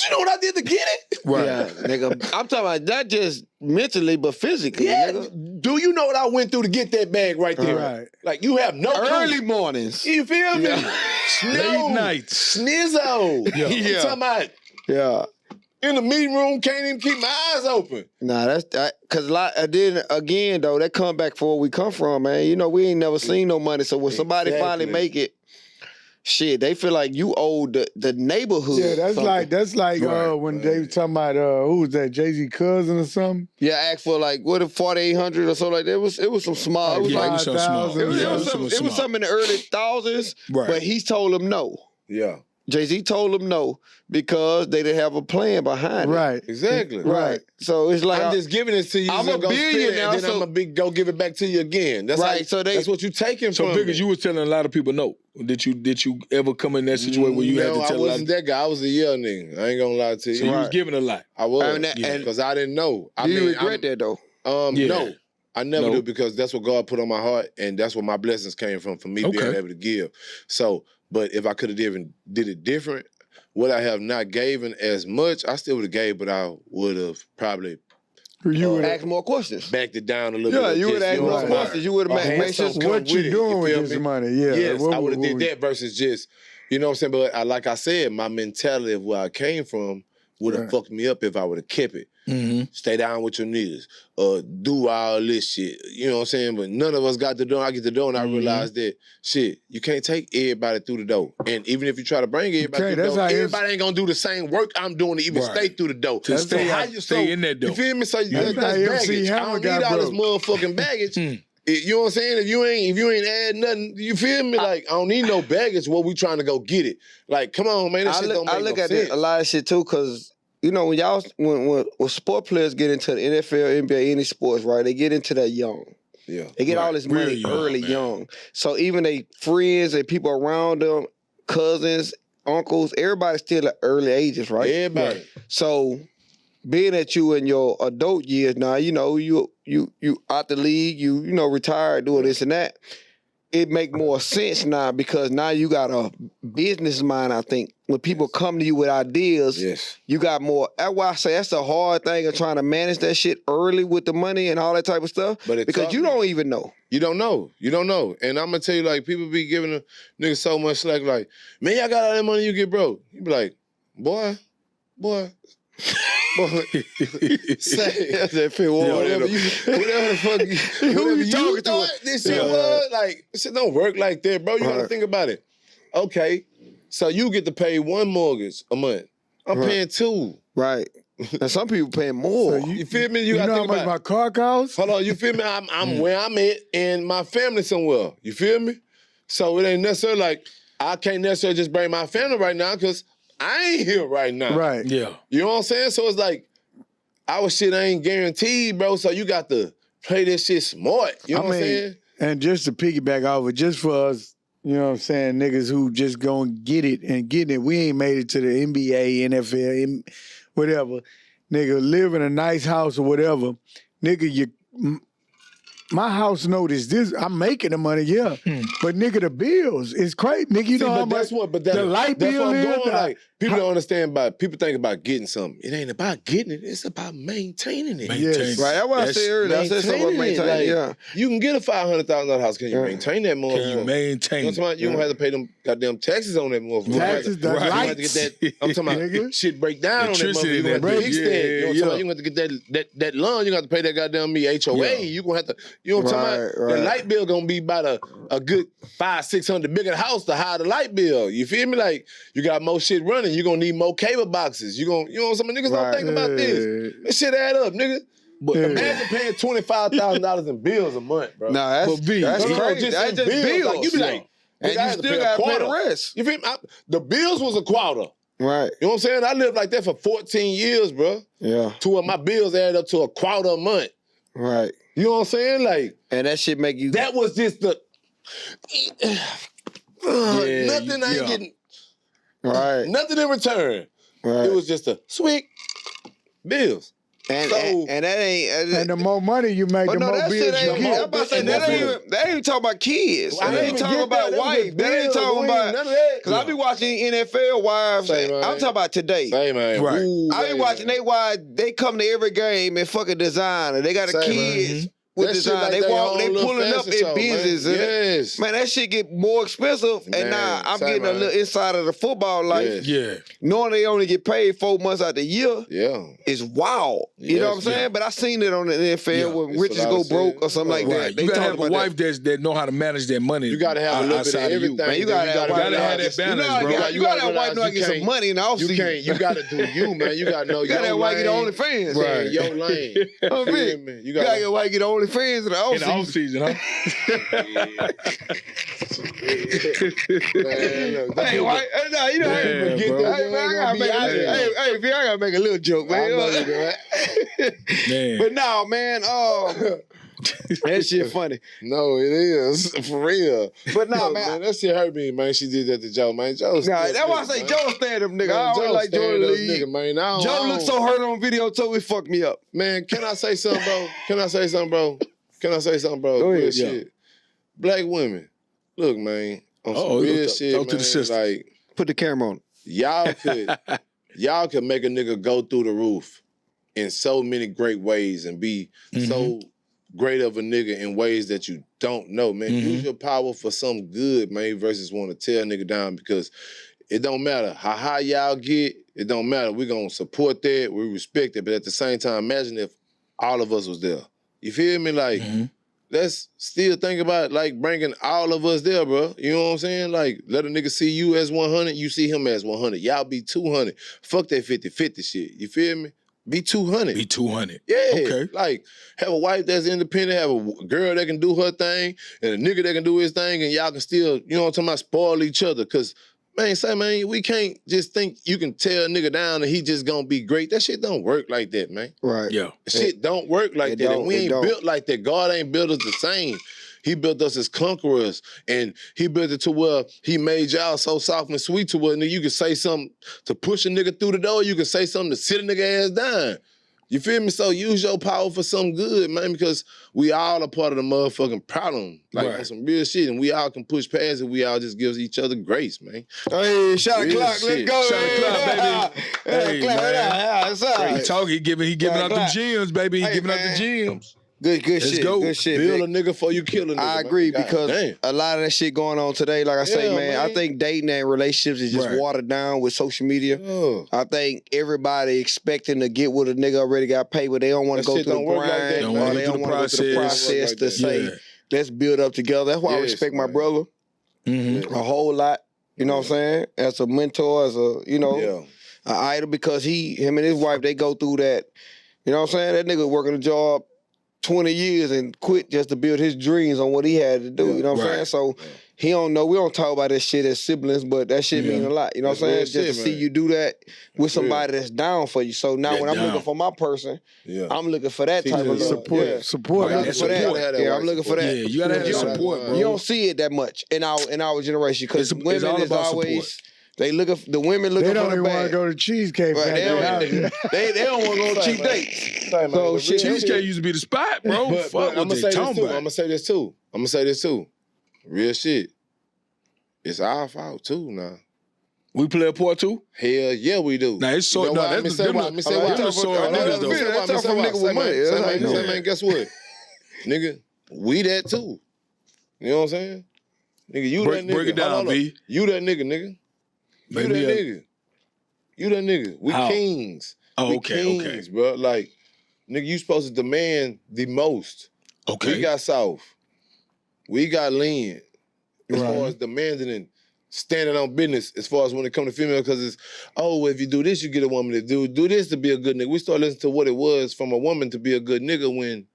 You know what I did to get it? Right. Yeah, nigga. I'm talking about not just mentally, but physically. Yeah. Nigga. Do you know what I went through to get that bag right there? Right. Like, you have no early clue. mornings. You feel me? Yeah. Late nights. Snizzo. Yeah. I'm talking about in the meeting room, can't even keep my eyes open. Nah, that's that. Cause then again though, that come back for where we come from, man. You know, we ain't never seen no money. So when somebody finally make it, shit, they feel like you owe the neighborhood. Yeah, that's something. Like when they were talking about who was that, Jay-Z cousin or something? Yeah, asked for like what if 4,800 or something like that. It was some small. It was like some small. It was something in the early thousands. Right. But he told them no. Yeah. Jay-Z told them no because they didn't have a plan behind it. Right. Exactly. Right. So it's like I'm just giving it to you. I'm a billionaire, and then I'm gonna go give it back to you again. That's right. So that's what you taking from. So Vickers, you was telling a lot of people no. Did you ever come in that situation where you had to tell? I wasn't that guy. I was a young nigga. I ain't gonna lie to you. So you was giving a lot. I was, because I didn't know. Do you regret that though? No. I never do, because that's what God put on my heart, and that's where my blessings came from, for me being able to give. So, but if I could have did it different, would I have not given as much? I still would have gave, but I would have probably asked more questions. Backed it down a little bit. Yeah, you would have asked more questions. You would have made sure what you doing with this money. Yeah. Yes, I would have did that versus just, you know what I'm saying? But like I said, my mentality of where I came from would have fucked me up if I would have kept it. Mm-hmm. Stay down with your niggas, do all this shit. You know what I'm saying? But none of us got the door. I get the door, and I realized that, shit, you can't take everybody through the door. And even if you try to bring everybody through the door, everybody ain't gonna do the same work I'm doing to even stay through the door. To stay in that door. You feel me? So that's baggage. I don't need all this motherfucking baggage. You know what I'm saying? If you ain't add nothing, you feel me? Like, I don't need no baggage where we trying to go get it. Like, come on, man, that shit don't make no sense. I look at a lot of shit too, because you know, when sport players get into the NFL, NBA, any sports, right? They get into that young. Yeah. They get all this money early young. So even they friends and people around them, cousins, uncles, everybody's still at early ages, right? Everybody. So being that you in your adult years now, you know, you out the league, you know, retired, doing this and that. It make more sense now, because now you got a business mind, I think. When people come to you with ideas, you got more. That's why I say that's the hard thing of trying to manage that shit early with the money and all that type of stuff. But because you don't even know. You don't know. You don't know. And I'm going to tell you, like, people be giving a nigga so much slack, like, man, y'all got all that money, you get broke. You be like, boy. Say that feel whatever the fuck whatever you thought this shit was, like, this shit don't work like that, bro. You gotta think about it. Okay, so you get to pay one mortgage a month. I'm paying two. Right. And some people paying more. So you feel me? You know how much my car costs? Hold on, you feel me? I'm where I'm at, and my family somewhere. You feel me? So it ain't necessarily like I can't necessarily just bring my family right now, because I ain't here right now. Right. Yeah. You know what I'm saying? So it's like, our shit ain't guaranteed, bro. So you got to play this shit smart. You know what I'm saying? And just to piggyback off it, just for us, you know what I'm saying, niggas who just gonna get it and getting it. We ain't made it to the NBA, NFL. whatever, nigga, live in a nice house or whatever, nigga, my house notice this. I'm making the money, yeah. But nigga, the bills is crazy. Nigga, you know how much the light bill is? Like, people don't understand people think about getting something. It ain't about getting it. It's about maintaining it. Yes. Right. That's what I said earlier. I said something about maintaining it. Like, you can get a $500,000 house. Can you maintain that motherfucker? Can you maintain it? You don't have to pay them goddamn taxes on that motherfucker. Taxes, the lights. I'm talking about shit break down on that motherfucker. You have to fix that. You know what I'm talking about? You have to get that loan. You got to pay that goddamn HOA. You gonna have to, you know what I'm talking about? The light bill gonna be about a good $500-600 bigger house to hide the light bill. You feel me? Like, you got more shit running. You gonna need more cable boxes. You know some niggas don't think about this. This shit add up, nigga. But imagine paying $25,000 in bills a month, bro. Nah, that's crazy. That's just bills. Like, you be like, and you still gotta pay the rest. You feel me? The bills was a quarter. Right. You know what I'm saying? I lived like that for 14 years, bro. Yeah. To where my bills added up to a quarter a month. Right. You know what I'm saying? Like, and that shit make you. That was just the nothing I ain't getting. Right. Nothing in return. Right. It was just a sweet bills. And that ain't. And the more money you make, the more bills you get. I'm about to say, that ain't even talking about kids. That ain't talking about wife. That ain't talking about. Because I be watching NFL wives. I'm talking about today. Same, man. Right. I be watching they wives. They come to every game and fucking designer. They got kids. With design, they pulling up in business. Man, that shit get more expensive. And now I'm getting a little inside of the football life. Yeah. Knowing they only get paid 4 months out the year. Yeah. Is wild. You know what I'm saying? But I seen it on the NFL when riches go broke or something like that. You gotta have a wife that know how to manage their money. You gotta have a little bit of everything. Man, you gotta have that balance, bro. You gotta have a wife know how to get some money in the offseason. You gotta do you, man. You gotta know your lane. You gotta have a wife get OnlyFans. Right. Your lane. You gotta get a wife get OnlyFans in the offseason. In the offseason, huh? Hey, white, no, you know, I gotta make a little joke, man. But no, man, that shit funny. No, it is for real. But no, man, that shit hurt me, man. She did that to Joe, man. Joe, that's why I say Joe stand up, nigga. I always like Joe nigga, man. Joe looked so hurt on video, so it fucked me up. Man, can I say something, bro? Can I say something, bro? Go ahead, shit. Black women, look, man, on some real shit, man. To the system. Like, put the camera on. Y'all could make a nigga go through the roof in so many great ways and be so great of a nigga in ways that you don't know, man. Use your power for some good, man, versus want to tear a nigga down, because it don't matter how high y'all get. It don't matter. We're going to support that. We respect it. But at the same time, imagine if all of us was there. You feel me? Like, let's still think about, like, bringing all of us there, bro. You know what I'm saying? Like, let a nigga see you as 100, you see him as 100. Y'all be 200. Fuck that 50-50 shit. You feel me? Be 200. Be 200. Yeah. Okay. Like, have a wife that's independent, have a girl that can do her thing, and a nigga that can do his thing, and y'all can still, you know what I'm talking about, spoil each other. Because, man, we can't just think you can tear a nigga down and he just gonna be great. That shit don't work like that, man. Right. Yeah. Shit don't work like that. And we ain't built like that. God ain't built us the same. He built us as conquerors, and he built it to where he made y'all so soft and sweet to where you can say something to push a nigga through the door. You can say something to sit a nigga ass down. You feel me? So use your power for something good, man, because we all are part of the motherfucking problem. Like, on some real shit, and we all can push past it. We all just give each other grace, man. Hey, Shot O'clock, let's go. Shot O'clock, baby. Hey, man. He talking, he giving out the gems, baby. He giving out the gems. Good shit. Go. Good shit. Build a nigga before you kill a nigga. I agree, because a lot of that shit going on today, like I say, man, I think dating and relationships is just watered down with social media. I think everybody expecting to get with a nigga already got paid, but they don't want to go through the grind, they don't want to go through the process to say, let's build up together. That's why I respect my brother a whole lot. You know what I'm saying? As a mentor, as a, you know, an idol, because him and his wife, they go through that. You know what I'm saying? That nigga working a job 20 years and quit just to build his dreams on what he had to do. You know what I'm saying? So he don't know. We don't talk about that shit as siblings, but that shit mean a lot. You know what I'm saying? Just to see you do that with somebody that's down for you. So now when I'm looking for my person, I'm looking for that type of support. Support. I'm looking for that. Yeah, I'm looking for that. Yeah, you gotta have support, bro. You don't see it that much in our generation, because women is always The women looking for the bag. They don't even want to go to Cheesecake Factory. They don't want to go on cheap dates. So Cheesecake used to be the spot, bro. But I'm gonna say this too. Real shit. It's our fault too now. We play a part too? Hell yeah, we do. Nah, it's so. You know why? Let me say why. Man, guess what? Nigga, we that too. You know what I'm saying? Nigga, you that nigga. Break it down, V. You that nigga, nigga. You that nigga. We kings. Oh, we kings, bro. Like, nigga, you supposed to demand the most. Okay. We got soft. We got lean. As far as demanding and standing on business, as far as when it comes to female, because it's, if you do this, you get a woman to do this to be a good nigga. We start listening to what it was from a woman to be a good nigga when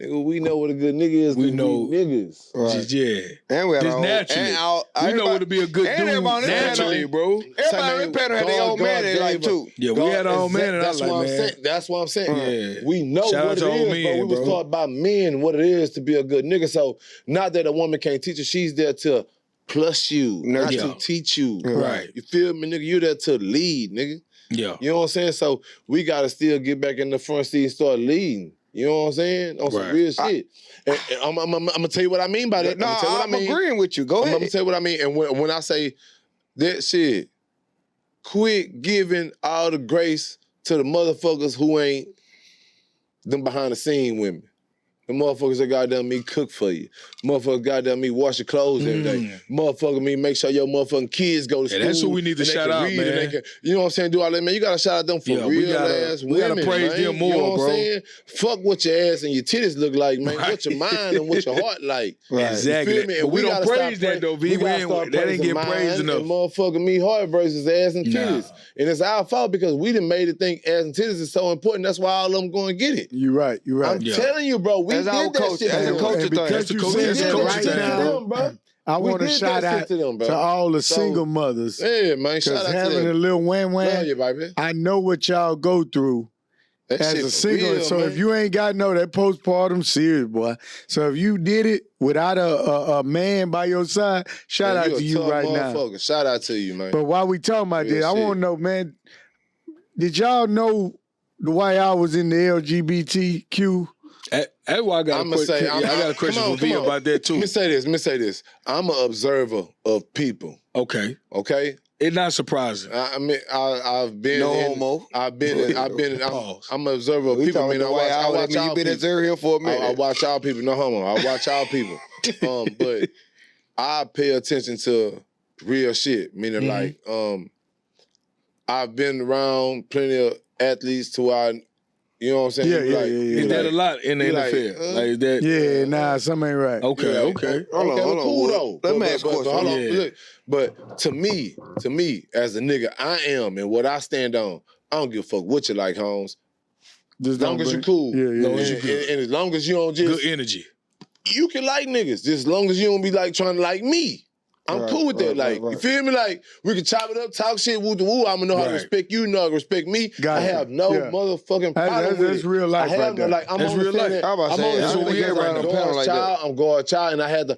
nigga, we know what a good nigga is. We know niggas. Right. Yeah. And we just naturally. We know what to be a good dude naturally, bro. Everybody in the panel had their own man in life, too. Yeah, we had our own man in our life, man. That's what I'm saying. Yeah. We know what it is, but we was taught by men what it is to be a good nigga. So, not that a woman can't teach you, she's there to plus you, not to teach you. Right. You feel me, nigga? You're there to lead, nigga. Yeah. You know what I'm saying? So, we got to still get back in the front seat and start leading. You know what I'm saying? On some real shit. I'm gonna tell you what I mean by that. I'm agreeing with you. Go ahead. I'm gonna tell you what I mean. And when I say that shit, quit giving all the grace to the motherfuckers who ain't them behind the scene women. The motherfuckers that goddamn me cook for you. Motherfuckers goddamn me wash your clothes every day. Motherfucker me make sure your motherfucking kids go to school. That's who we need to shout out, man. You know what I'm saying? Do all that, man. You gotta shout out them for real ass women. We gotta praise them more, you know what bro. I'm saying? Fuck what your ass and your titties look like, man. What your mind and what your heart like. Exactly. You feel me? But we don't praise that though, V. That ain't get praised enough. Motherfucking me heart versus ass and titties. And it's our fault because we done made it think ass and titties is so important. That's why all of them going to get it. You're right. I'm telling you, bro. We did that shit. That's a culture thing. That's the culture thing, bro. I want to shout out to all the single mothers. Yeah, man. Shout out to them. Having a little wham-wham, love you, baby. I know what y'all go through as a single. Real, so man. if you ain't got that postpartum serious, boy. So if you did it without a man by your side, shout out to you right now. Shout out to you, man. But while we talking about this, I want to know, man, did y'all know why I was in the LGBTQ? That's why I got a question for V about that too. Let me say this. I'm an observer of people. Okay. It's not surprising. I mean, I've been no homo. I'm an observer of people. I mean, I watch y'all been observing here for a minute. I watch y'all people. No homo. I watch y'all people. But I pay attention to real shit. Meaning, like, I've been around plenty of athletes to where you know what I'm saying? Is that a lot in the NFL? Like that? Yeah, nah, something ain't right. Okay. Hold on. Cool though. Let me ask a question. Hold on. Look, but to me, as a nigga, I am and what I stand on, I don't give a fuck what you like, Holmes. As long as you cool. And as long as you don't just good energy. You can like niggas, just as long as you don't be like trying to like me. I'm cool with that. Like, you feel me? Like, we can chop it up, talk shit, woo-woo. I'm gonna know how to respect you, know how to respect me. I have no motherfucking problem with it. That's real life right there. That's real life. I'm God's child, and I had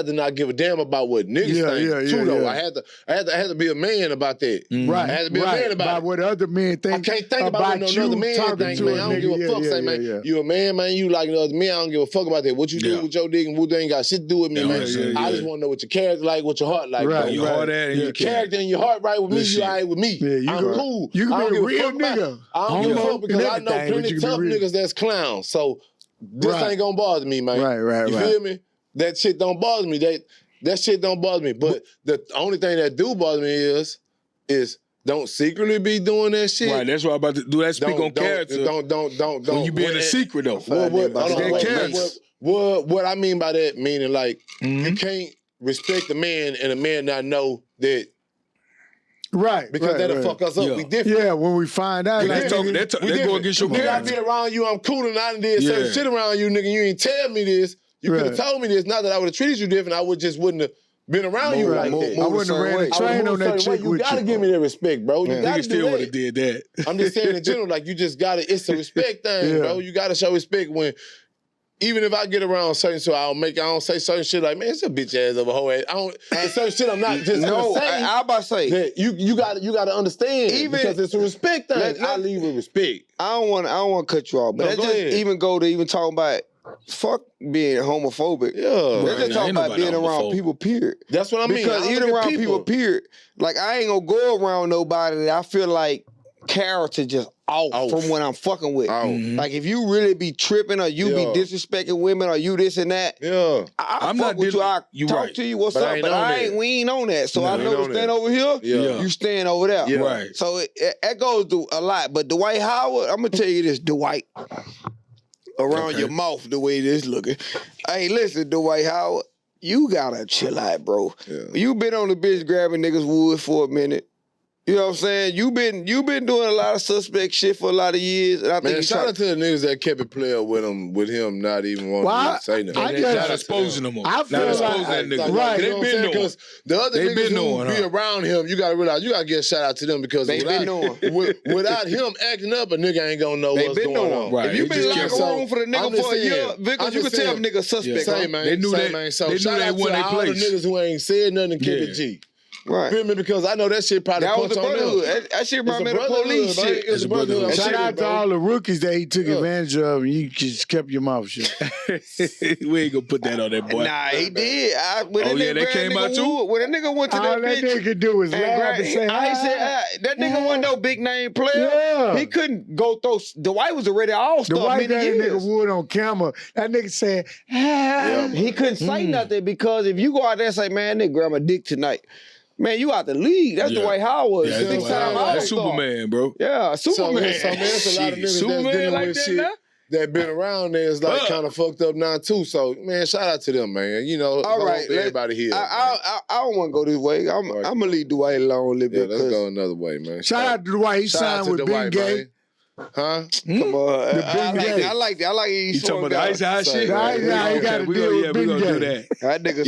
to not give a damn about what niggas think too, though. I had to be a man about that. Right. I had to be a man about what other men think. I can't think about what another man think, man. I don't give a fuck. Say, man, you a man, you like other men. I don't give a fuck about that. What you do with your dick and woo, they ain't got shit to do with me, man. I just want to know what your character like, what your heart like. Your heart and your character and your heart right with me, you all right with me. Yeah, I'm cool. You can be a real nigga. I don't give a fuck because I know plenty tough niggas that's clowns. So this ain't gonna bother me, man. Right. You feel me? That shit don't bother me. That shit don't bother me. But the only thing that do bother me is don't secretly be doing that shit. Right, that's what I'm about to do. That speak on character. Don't. When you be in a secret though. What I mean by that, meaning like you can't respect a man and a man not know that. Right. Because that'll fuck us up. We different. Yeah, when we find out. They go against your character. I be around you, I'm cool and I done did certain shit around you, nigga. You ain't tell me this. You could have told me this. Not that I would have treated you different. I wouldn't have been around you like that. I wouldn't have ran a train on that chick with you. You gotta give me that respect, bro. You gotta still would have did that. I'm just saying in general, like you just gotta, it's a respect thing, bro. You gotta show respect when even if I get around certain shit, I don't say certain shit like, man, it's a bitch ass of a hoe ass. It's certain shit I'm not just gonna say. I about to say that you gotta understand because it's a respect thing. I leave with respect. I don't want to cut you off, but let's just even go to even talking about fuck being homophobic. Yeah, let's just talk about being around people. Period. That's what I mean. Because even around people. Period. Like I ain't gonna go around nobody that I feel like character just off from what I'm fucking with. Like if you really be tripping or you be disrespecting women or you this and that, I'm fuck not with you. I talk to you, what's up? But we ain't on that. So I know to stand over here, you stand over there. Yeah. Right. So that goes through a lot. But Dwight Howard, I'm gonna tell you this, Dwight. Around your mouth the way this looking. Hey, listen, Dwight Howard, you gotta chill out, bro. Yeah. You been on the bitch grabbing niggas wood for a minute. You know what I'm saying? You been doing a lot of suspect shit for a lot of years. And I think shout out to the niggas that kept it player with him not even wanting to say nothing. Not exposing them. I feel like that nigga. Right. They been knowing. Because the other niggas who be around him, you gotta realize you gotta give a shout out to them because without him acting up, a nigga ain't gonna know what's going on. Right. If you been locked room for the nigga for a year, Vickers, you can tell a nigga suspect. Same, man. They knew that. So they shout out to all the niggas who ain't said nothing and kept it G. Right. Feel me? Because I know that shit probably punch on them. That shit remind me of the police shit. It's a brotherhood. Shout out to all the rookies that he took advantage of and you just kept your mouth shut. We ain't gonna put that on that boy. Nah, he did. That came out too? When that nigga went to that bitch. All that nigga do is laugh and say, that nigga wasn't no big name player. Yeah. He couldn't go through. Dwight was already all-star Dwight many years. That nigga wood on camera. That nigga said, he couldn't say nothing because if you go out there and say, man, nigga grab my dick tonight. Man, you out the league. That's the Dwight Howard. That's Superman, bro. Yeah, Superman. So man, it's a lot of niggas that's dealing with shit that been around there is like kind of fucked up now too. So man, shout out to them, man. You know, all right, everybody here. I don't want to go this way. I'm gonna leave Dwight alone a little bit. Let's go another way, man. Shout out to Dwight. He signed with Ben Gay. Huh? Come on. I like that. You talking about the ice high shit? You gotta deal with we gonna do that. That nigga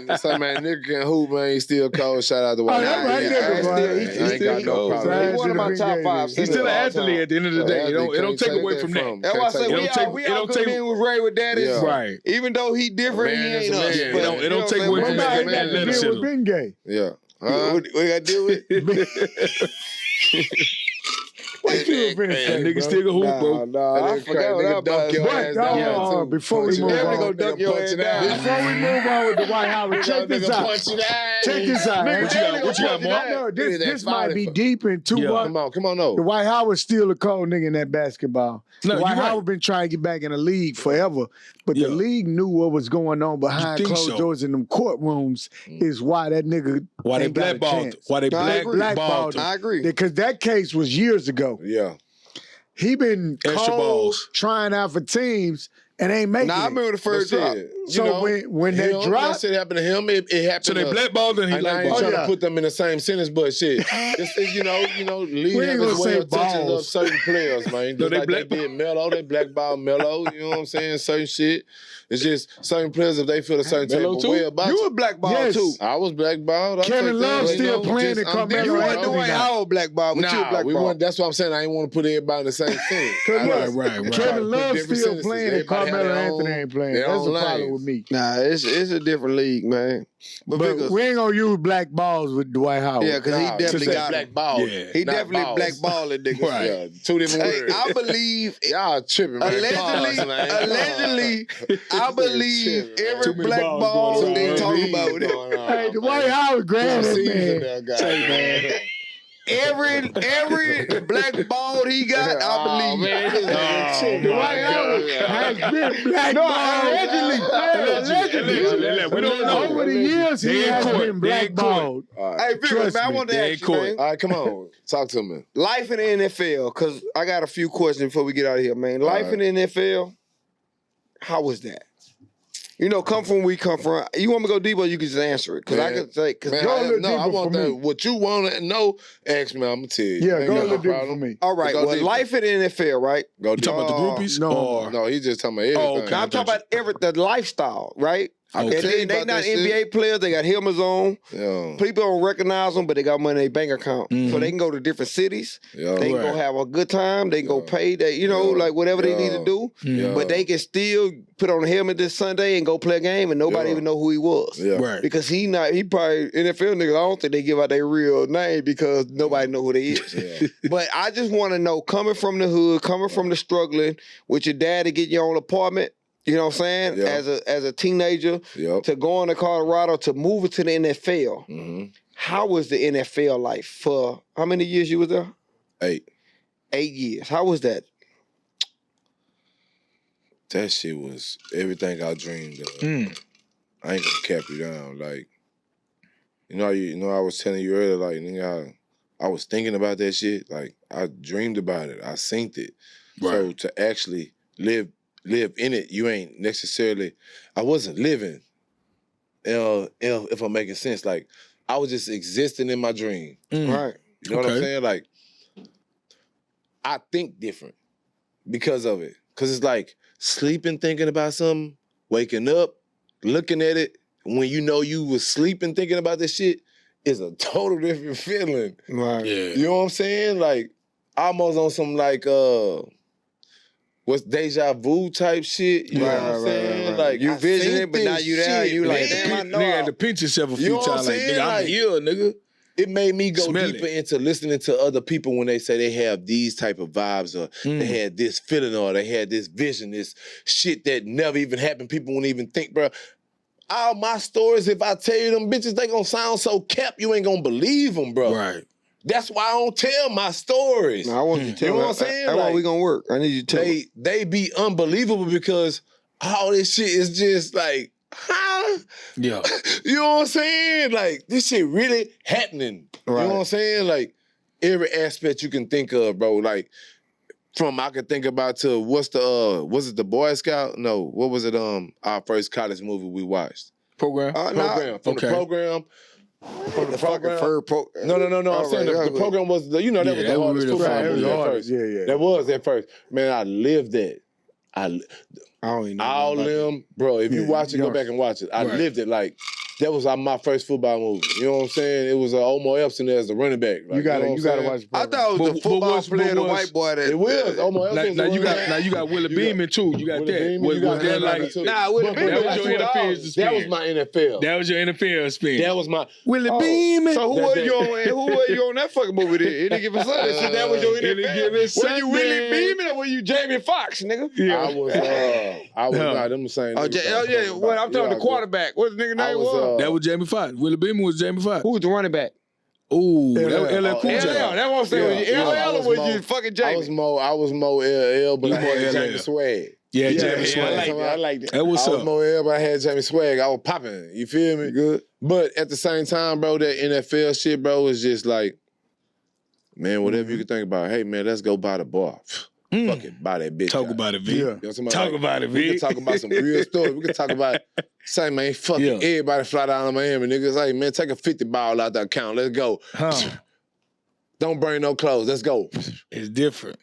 said some man, nigga can hoop, man. He still cold. Shout out to White. I ain't got no problem. He's one of my top 5. He's still an athlete at the end of the day. It don't take away from that. That's why I say we all good men with Ray with daddy. Right. Even though he different, he ain't us. It don't take away from that. With Ben Gay. Yeah. We gotta deal with. What you been saying, nigga still a hoop, bro. Nah, I forgot what I dunk your ass down. Before we move on, go dunk your ass down. Before we move on with the Dwight Howard, check this out. Check this out. What you got, Mark? This might be deep in too much. Come on, no. The Dwight Howard's still a cold nigga in that basketball. Dwight Howard been trying to get back in the league forever, but the league knew what was going on behind closed doors in them courtrooms. Is why that nigga why they blackballed. Why they blackballed. I agree. Because that case was years ago. Yeah. He been cold trying out for teams and ain't making it. I remember the first drop. So when they dropped, that shit happened to him. It happened. So they blackballed and he blackballed. I ain't trying to put them in the same sentence, but shit, you know, league has way of touching up certain players, man. Just like they did Melo, they blackballed Melo. You know what I'm saying? Certain shit. It's just certain players if they feel a certain type of way about you. You were blackballed too. I was blackballed. Kevin Love still playing in Carmelo. You weren't the way I was blackballed, but you were blackballed. That's what I'm saying. I ain't want to put everybody in the same thing. Right. Kevin Love still playing and Carmelo Anthony ain't playing. That's the problem with me. Nah, it's a different league, man. But we ain't gonna use black balls with Dwight Howard. Yeah, because he definitely got black balls. Yeah. He definitely blackballed it, nigga. Right. Yeah, 2 different words. I believe y'all tripping, man. Allegedly, I believe every black ball they talk about it. Hey, Dwight Howard grabbed it, man. Every black ball he got, I believe. Dwight Howard has been blackballed. Allegedly. We don't know. Over the years, he has been blackballed. Hey, Vickers, man, I want to ask you, man. All right, come on. Talk to me. Life in the NFL, because I got a few questions before we get out of here, man. Life in the NFL, how was that? You know, come from where we come from. You want me to go deeper, you can just answer it. Because I can say, I want that. What you want to know, ask me, I'm going to tell you. Yeah, go a little deeper for me. All right, well, life in the NFL, right? Go talking about the groupies? No, he's just talking about everything. I'm talking about the lifestyle, right? They not NBA players. They got helmets on. Yeah. People don't recognize them, but they got money in their bank account. So they can go to different cities. Yeah. They can go have a good time. They can go pay that, like whatever they need to do. Yeah. But they can still put on a helmet this Sunday and go play a game and nobody even know who he was. Yeah. Right. Because he probably, NFL niggas, I don't think they give out their real name because nobody know who they is. Yeah. But I just want to know, coming from the hood, coming from the struggling, with your dad to get your own apartment, you know what I'm saying? Yep. As a teenager, to go into Colorado, to move it to the NFL. How was the NFL life for how many years you was there? 8. 8 years. How was that? That shit was everything I dreamed of. I ain't gonna cap you down. Like, I was telling you earlier, like, nigga, I was thinking about that shit. Like, I dreamed about it. I synced it. Right. So to actually live in it, you ain't necessarily. I wasn't living. If I'm making sense, like I was just existing in my dream. Right. You know what I'm saying? Like I think different because of it. Cause it's like sleeping, thinking about something, waking up, looking at it. When you know you was sleeping, thinking about this shit, is a total different feeling. Right. Yeah. You know what I'm saying? Like almost on some like what's deja vu type shit? You know what I'm saying? Right. Like you visiting, but now you there. You like, damn, I know. Nigga had to pinch yourself a few times. Like, nigga, I'm here, nigga. It made me go deeper into listening to other people when they say they have these type of vibes, or they had this feeling, or they had this vision, this shit that never even happened. People wouldn't even think, bro. All my stories, if I tell you them bitches, they gonna sound so capped, you ain't gonna believe them, bro. Right. That's why I don't tell my stories. No, I want you to tell me. You know what I'm saying? That's why we gonna work. I need you to tell me. They be unbelievable because all this shit is just like, huh? Yeah. You know what I'm saying? Like, this shit really happening. Right. You know what I'm saying? Like, every aspect you can think of, bro. Like, from I could think about to was it the Boy Scout? No, what was it? Our first college movie we watched. Program? From the program. From the fucking fur program. No. I'm saying the program was that was the hardest football movie at first. Yeah. That was at first. Man, I lived that. I don't even know. All them, bro, if you watch it, go back and watch it. I lived it like that was my first football movie. You know what I'm saying? It was Omar Epps there as the running back. Like, you gotta watch the program. I thought it was the football player, the white boy. It was Omar Epps. Now you got Willie Beeman too. You got that. Was that like? Nah, Willie Beeman. That was my NFL. That was your NFL spin. That was my Willie Beeman. So who were you on that fucking movie then? Any given Sunday? So that was your NFL. Were you Willie Beeman or were you Jamie Foxx, nigga? Yeah. I was not. I'm saying. Oh yeah. Well, I'm talking the quarterback. What the nigga name was? That was Jamie Foxx. Willie Beeman was Jamie Foxx. Who was the running back? Ooh, that was LL Cool J. That was LL or was you fucking Jamie? I was more LL, but I had Jamie Swag. Yeah, Jamie Swag. I like that. That was I was more LL, but I had Jamie Swag. I was popping. You feel me? Good. But at the same time, bro, that NFL shit, bro, is just like, man, whatever you can think about. Hey, man, let's go buy the bar. Fuck it, buy that bitch. Talk about it, V. Yeah. Talk about it, V. We can talk about some real stories. We can talk about, say, man, fuck it. Everybody fly down to Miami. Niggas, hey, man, take a 50 ball out the account. Let's go. Don't bring no clothes. Let's go. It's different.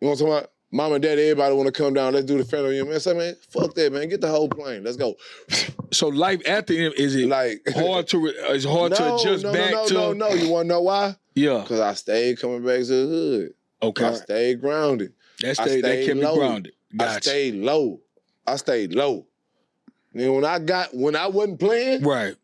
You know what I'm talking about? Mom and dad, everybody want to come down. Let's do the family reunion. Man, say, man, fuck that, man. Get the whole plane. Let's go. So life after him, is it like hard to adjust back to? No. You want to know why? Yeah. Because I stayed coming back to the hood. Okay. I stayed grounded. That kept me grounded. Gotcha. I stayed low. Nigga, when I wasn't playing, right.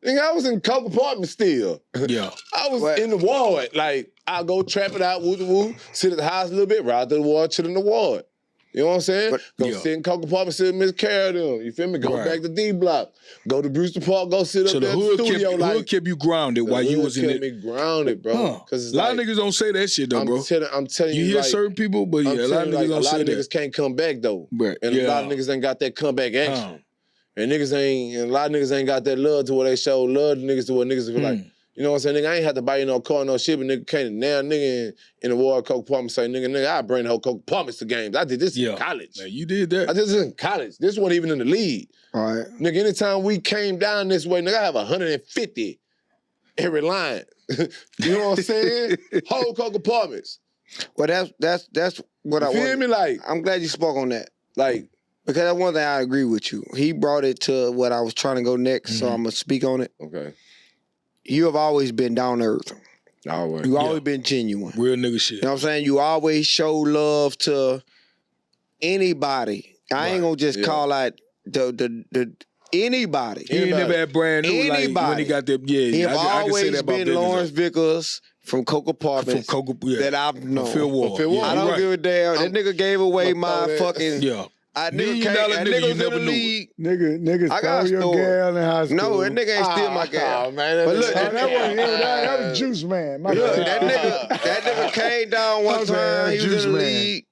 Nigga, I was in Coke apartment still. Yeah. I was in the ward. Like, I'll go trap it out, woo, sit at the house a little bit, ride to the ward, chill in the ward. You know what I'm saying? Go sit in Coke apartment, sit with Miss Carol them. You feel me? Go back to D Block. Go to Brewster Park, go sit up there in the studio. The hood kept you grounded while you was in it. Kept me grounded, bro. Because a lot of niggas don't say that shit, though, bro. I'm telling you, you hear certain people, but yeah, a lot of niggas don't say that. A lot of niggas can't come back, though. Right. And a lot of niggas ain't got that comeback action. And a lot of niggas ain't got that love to what they show love to niggas to what niggas feel like. You know what I'm saying? Nigga, I ain't have to buy you no car, no shit, but nigga can't now nigga in the Ward Coke apartment say, nigga, I bring the whole Coke apartments to games. I did this in college. Man, you did that. I did this in college. This wasn't even in the league. All right. Nigga, anytime we came down this way, nigga, I have 150 every line. You know what I'm saying? Whole Coke apartments. Well, that's what I want. You feel me? Like, I'm glad you spoke on that. Like, Because that's one thing I agree with you. He brought it to what I was trying to go next, so I'm going to speak on it. Okay. You have always been down to earth. Always. You always been genuine. Real nigga shit. You know what I'm saying? You always show love to anybody. I ain't gonna just call out the anybody. He ain't never had brand new anybody. Like when he got them. Yeah, he have always been Lawrence Vickers from Coke Apartments that I've known. Phil Ward. I don't give a damn. That nigga gave away my fucking nigga was in the league. Niggas stole your gal in high school. No, that nigga ain't steal my gal. Oh, man, but look, that was Juice Man. Look, that nigga came down one time. He was in the league.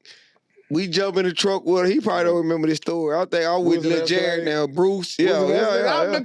We jump in the truck with him. He probably don't remember this story. I think I was with Lil Jared now, Bruce. Yeah.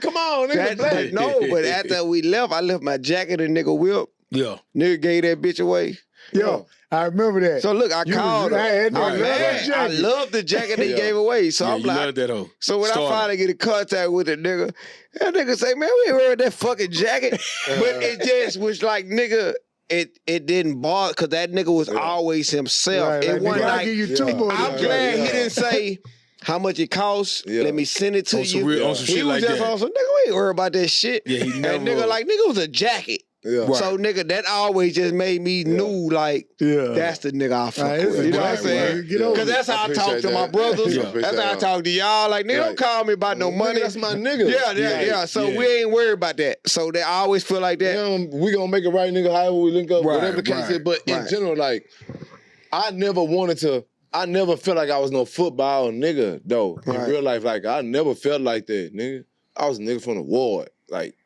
Come on, nigga. No, but after we left, I left my jacket and nigga whip. Yeah. Nigga gave that bitch away. Yo, I remember that. So look, I called him. I love the jacket he gave away. So I'm like, so when I finally get in contact with the nigga, that nigga say, man, we ain't wearing that fucking jacket. But it just was like, nigga, it didn't bother, because that nigga was always himself. Right, it wasn't like, I'm glad he didn't say how much it costs. Let me send it to you. On some shit like that. On some, nigga, we ain't worried about that shit. Yeah, he never. And nigga, like, nigga was a jacket. Yeah. Right. So nigga, that always just made me knew like that's the nigga I fuck with. You know what I'm saying? Because that's how I talk to my brothers. That's how I talk to y'all. Like, nigga, don't call me about no money. That's my nigga. Yeah. So we ain't worried about that. So they always feel like that. We gonna make it right, nigga, however we link up, whatever the case is. But in general, like, I never felt like I was no football nigga, though. In real life, like, I never felt like that, nigga. I was a nigga from the ward. Like,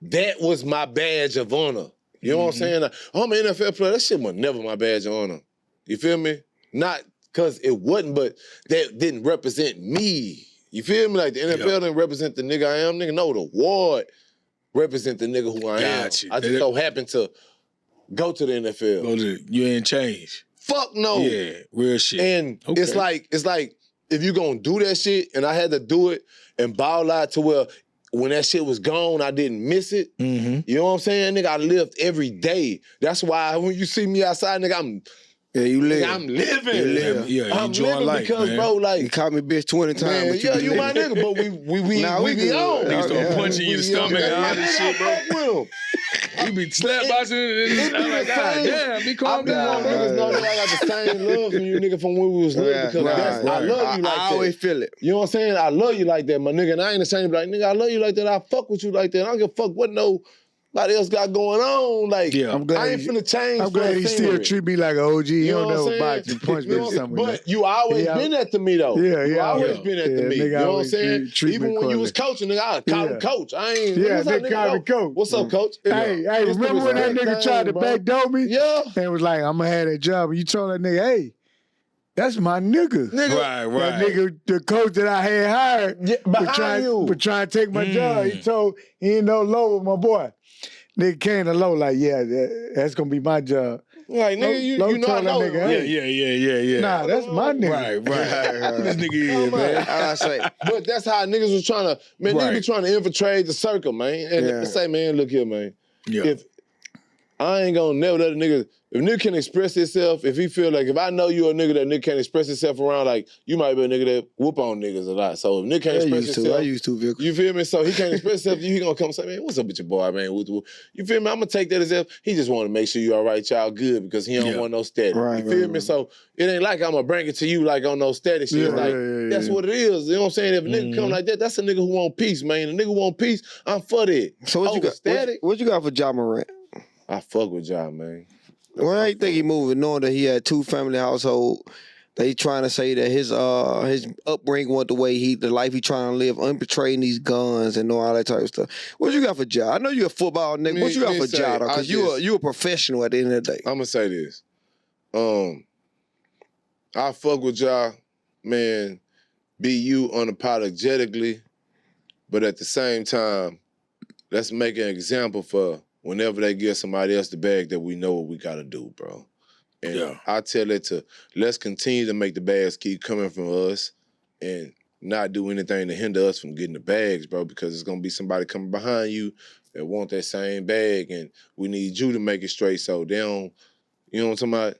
that was my badge of honor. You know what I'm saying? Like, I'm an NFL player. That shit was never my badge of honor. You feel me? Not because it wasn't, but that didn't represent me. You feel me? Like, the NFL didn't represent the nigga I am. Nigga, no, the ward represent the nigga who I am. I just so happened to go to the NFL. You ain't changed. Fuck no. Yeah, real shit. And it's like if you gonna do that shit, and I had to do it and ball out to where when that shit was gone, I didn't miss it. You know what I'm saying, nigga? I lived every day. That's why when you see me outside, nigga, you live. I'm living. You living. Yeah, you enjoying life, because, man. Bro, like, you caught me bitch 20 times. Man, but you my nigga, but we be on. Niggas start punching you in the stomach and all this shit, bro. You be slap boxing and I'm like, God damn, be calm down. Niggas know that I got the same love from you, nigga, from when we was little, because I love you like that. I always feel it. You know what I'm saying? I love you like that, my nigga, and I ain't ashamed to be like, nigga, I love you like that. I fuck with you like that. I don't give a fuck what nobody else got going on. Like, I'm glad I ain't finna change. I'm glad he still treat me like an OG. He you know don't never box and punch me or something. But you always been that to me, though. You always been that to me. You know what I'm saying? Even when you was coaching, nigga, I call him coach. I ain't. They call me coach. What's up, coach? Hey, remember when that nigga tried to backdoor me? Yeah. And was like, I'm gonna have that job. And you told that nigga, hey, that's my nigga. Right. That nigga, the coach that I had hired, but trying to take my job. He ain't no low with my boy. Nigga came to low like, that's gonna be my job. Like, nigga, you know I know. Nigga, hey, yeah. Nah, that's my nigga. Right. This nigga is, man. I say. But that's how niggas was trying to, niggas be trying to infiltrate the circle, man. And say, man, look here, man. Yeah. If I ain't gonna never let a nigga, if nigga can express himself, if he feel like, if I know you a nigga that nigga can't express himself around, like, you might be a nigga that whoop on niggas a lot. So if nigga can't express himself. I used to, Vickers. You feel me? So he can't express himself, he gonna come and say, man, what's up with your boy, man? You feel me? I'm gonna take that as if he just wanna make sure you all right, y'all good, because he don't want no static. You feel me? So it ain't like I'm gonna bring it to you like on no static shit. That's what it is. You know what I'm saying? If a nigga come like that, that's a nigga who want peace, man. A nigga who want peace, I'm for that. So what you got? Static? What you got for Ja Morant? I fuck with y'all, man. Where you think he moving, knowing that he had 2-family household? They trying to say that his upbringing went the way the life he trying to live, unbetraying these guns and all that type of stuff. What you got for Ja? I know you a football nigga. What you got for Ja though? Because you a professional at the end of the day. I'm gonna say this. I fuck with Ja, man. Be you unapologetically, but at the same time, let's make an example for whenever they give somebody else the bag that we know what we gotta do, bro. And I tell it to, let's continue to make the bags keep coming from us and not do anything to hinder us from getting the bags, bro, because it's gonna be somebody coming behind you that want that same bag, and we need you to make it straight so they don't, you know what I'm talking about?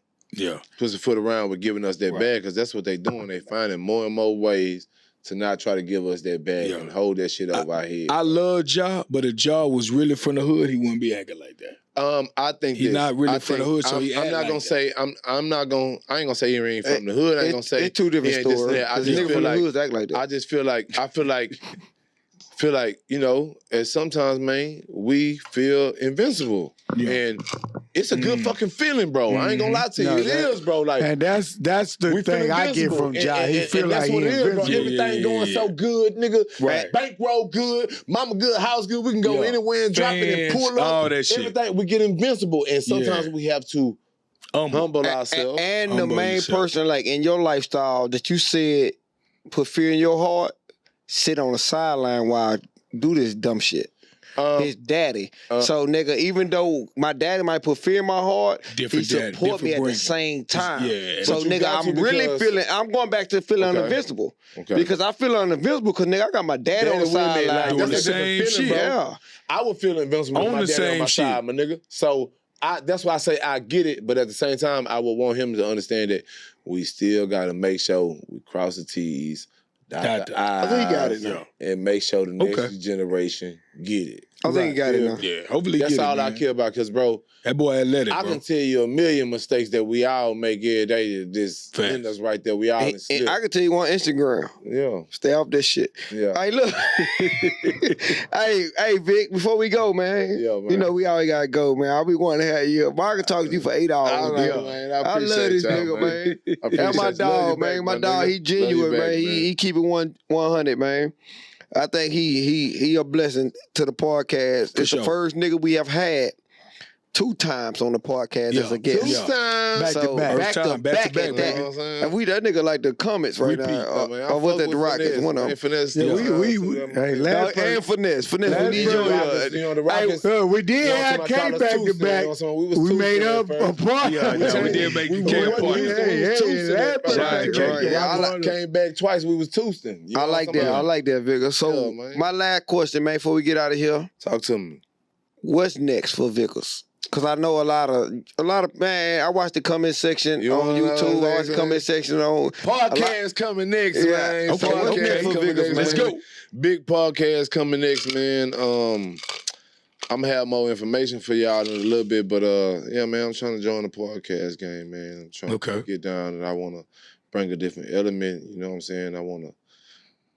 pussyfoot around with giving us that bag, because that's what they doing. They finding more and more ways to not try to give us that bag and hold that shit over our head. I love Ja, but if Ja was really from the hood, he wouldn't be acting like that. I think he's not really from the hood, so he I'm not gonna say I ain't gonna say he ain't from the hood. I ain't gonna say it's two different stories. I just feel like act like that. I just feel like you know, and sometimes, man, we feel invincible, and it's a good fucking feeling, bro. I ain't gonna lie to you, it is, bro. Like, and that's the thing I get from Ja. He feel like he invincible. Bro. Everything going so good, nigga. Right. Bankroll good, mama good, house good. We can go anywhere and drop it and pull up. All that shit. Everything, we get invincible, and sometimes we have to humble ourselves. And the main person, like in your lifestyle, that you said put fear in your heart. Sit on the sideline while I do this dumb shit. His daddy. So, nigga, even though my daddy might put fear in my heart, he support me at the same time. Yeah. So, nigga, I'm really feeling, I'm going back to feeling invincible. Because I feel invincible because, nigga, I got my daddy on the sideline. Doing the same shit. Yeah. I would feel invincible with my daddy on my side, my nigga. So, that's why I say I get it, but at the same time, I would want him to understand that we still got to make sure we cross the T's, dot the I's, I think he got it now. And make sure the next generation get it. I think he got it now. Yeah, hopefully that's all I care about, because, bro, that boy athletic, I can tell you a million mistakes that we all make every day that just end us right there. We all and I can tell you on Instagram. Yeah. Stay off that shit. Yeah. Hey, look. hey, Vic, before we go, man. Yeah, man. You know, we always gotta go, man. I'll be wanting to have you. I can talk to you for 8 hours. Man. I love this nigga, man. That's my dog, man. My dog, he genuine, man. He keep it 100, man. I think he a blessing to the podcast. It's the first nigga we have had 2 times on the podcast as a guest. 2 times. Back to back. And we that nigga like the comments right now. Or was that the Rockets? One of them. Finesse. Hey, last and Finesse. We need you on the Rockets. We did have K back to back. We made up a party. Yeah, we did make the K party. Came back twice. We was toasting. I like that. I like that, Vickers. So my last question, man, before we get out of here. Talk to me. What's next for Vickers? Cause I know a lot of man. I watch the comment section on YouTube. I watch the comment section on podcast coming next, man. Okay, podcast coming next. Let's go. Big podcast coming next, man. I'm gonna have more information for y'all in a little bit, but yeah, man, I'm trying to join the podcast game, man. I'm trying to get down, and I want to bring a different element. You know what I'm saying? I want to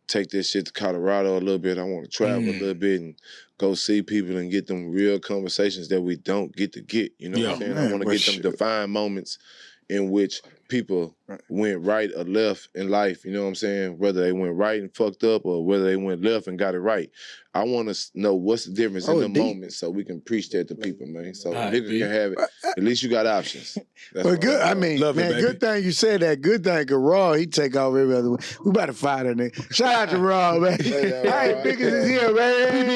take this shit to Colorado a little bit. I want to travel a little bit and go see people and get them real conversations that we don't get to get. You know what I'm saying? I want to get them defined moments in which people went right or left in life. You know what I'm saying? Whether they went right and fucked up or whether they went left and got it right. I want to know what's the difference in the moments so we can preach that to people, man. So niggas can have it. At least you got options. But good, I mean, man, good thing you said that. Good thing, cause Raw, he take off every other one. We about to fight that nigga. Shout out to Raw, man. Hey, Vickers is here, man.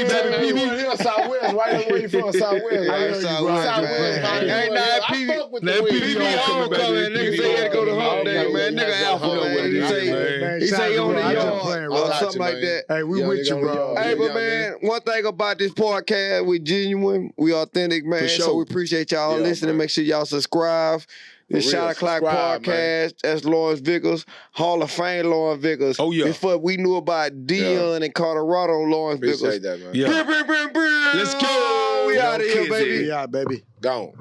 You here, Southwest, right? Where you from? Southwest, right? Southwest. Hey, nah, PB homecoming. Nigga say he had to go to holiday, man. Nigga Alpha, man. He say he on the yard or something like that. Hey, we with you, bro. Hey, but man, one thing about this podcast, we genuine, we authentic, man. So we appreciate y'all listening. Make sure y'all subscribe. The Shot O'clock Podcast. Man. That's Lawrence Vickers, Hall of Fame Lawrence Vickers. Oh yeah. Before we knew about Dion and Colorado, Lawrence Vickers. Appreciate that, man. Yeah. Let's go. We out of here, baby. Yeah, baby. Gone.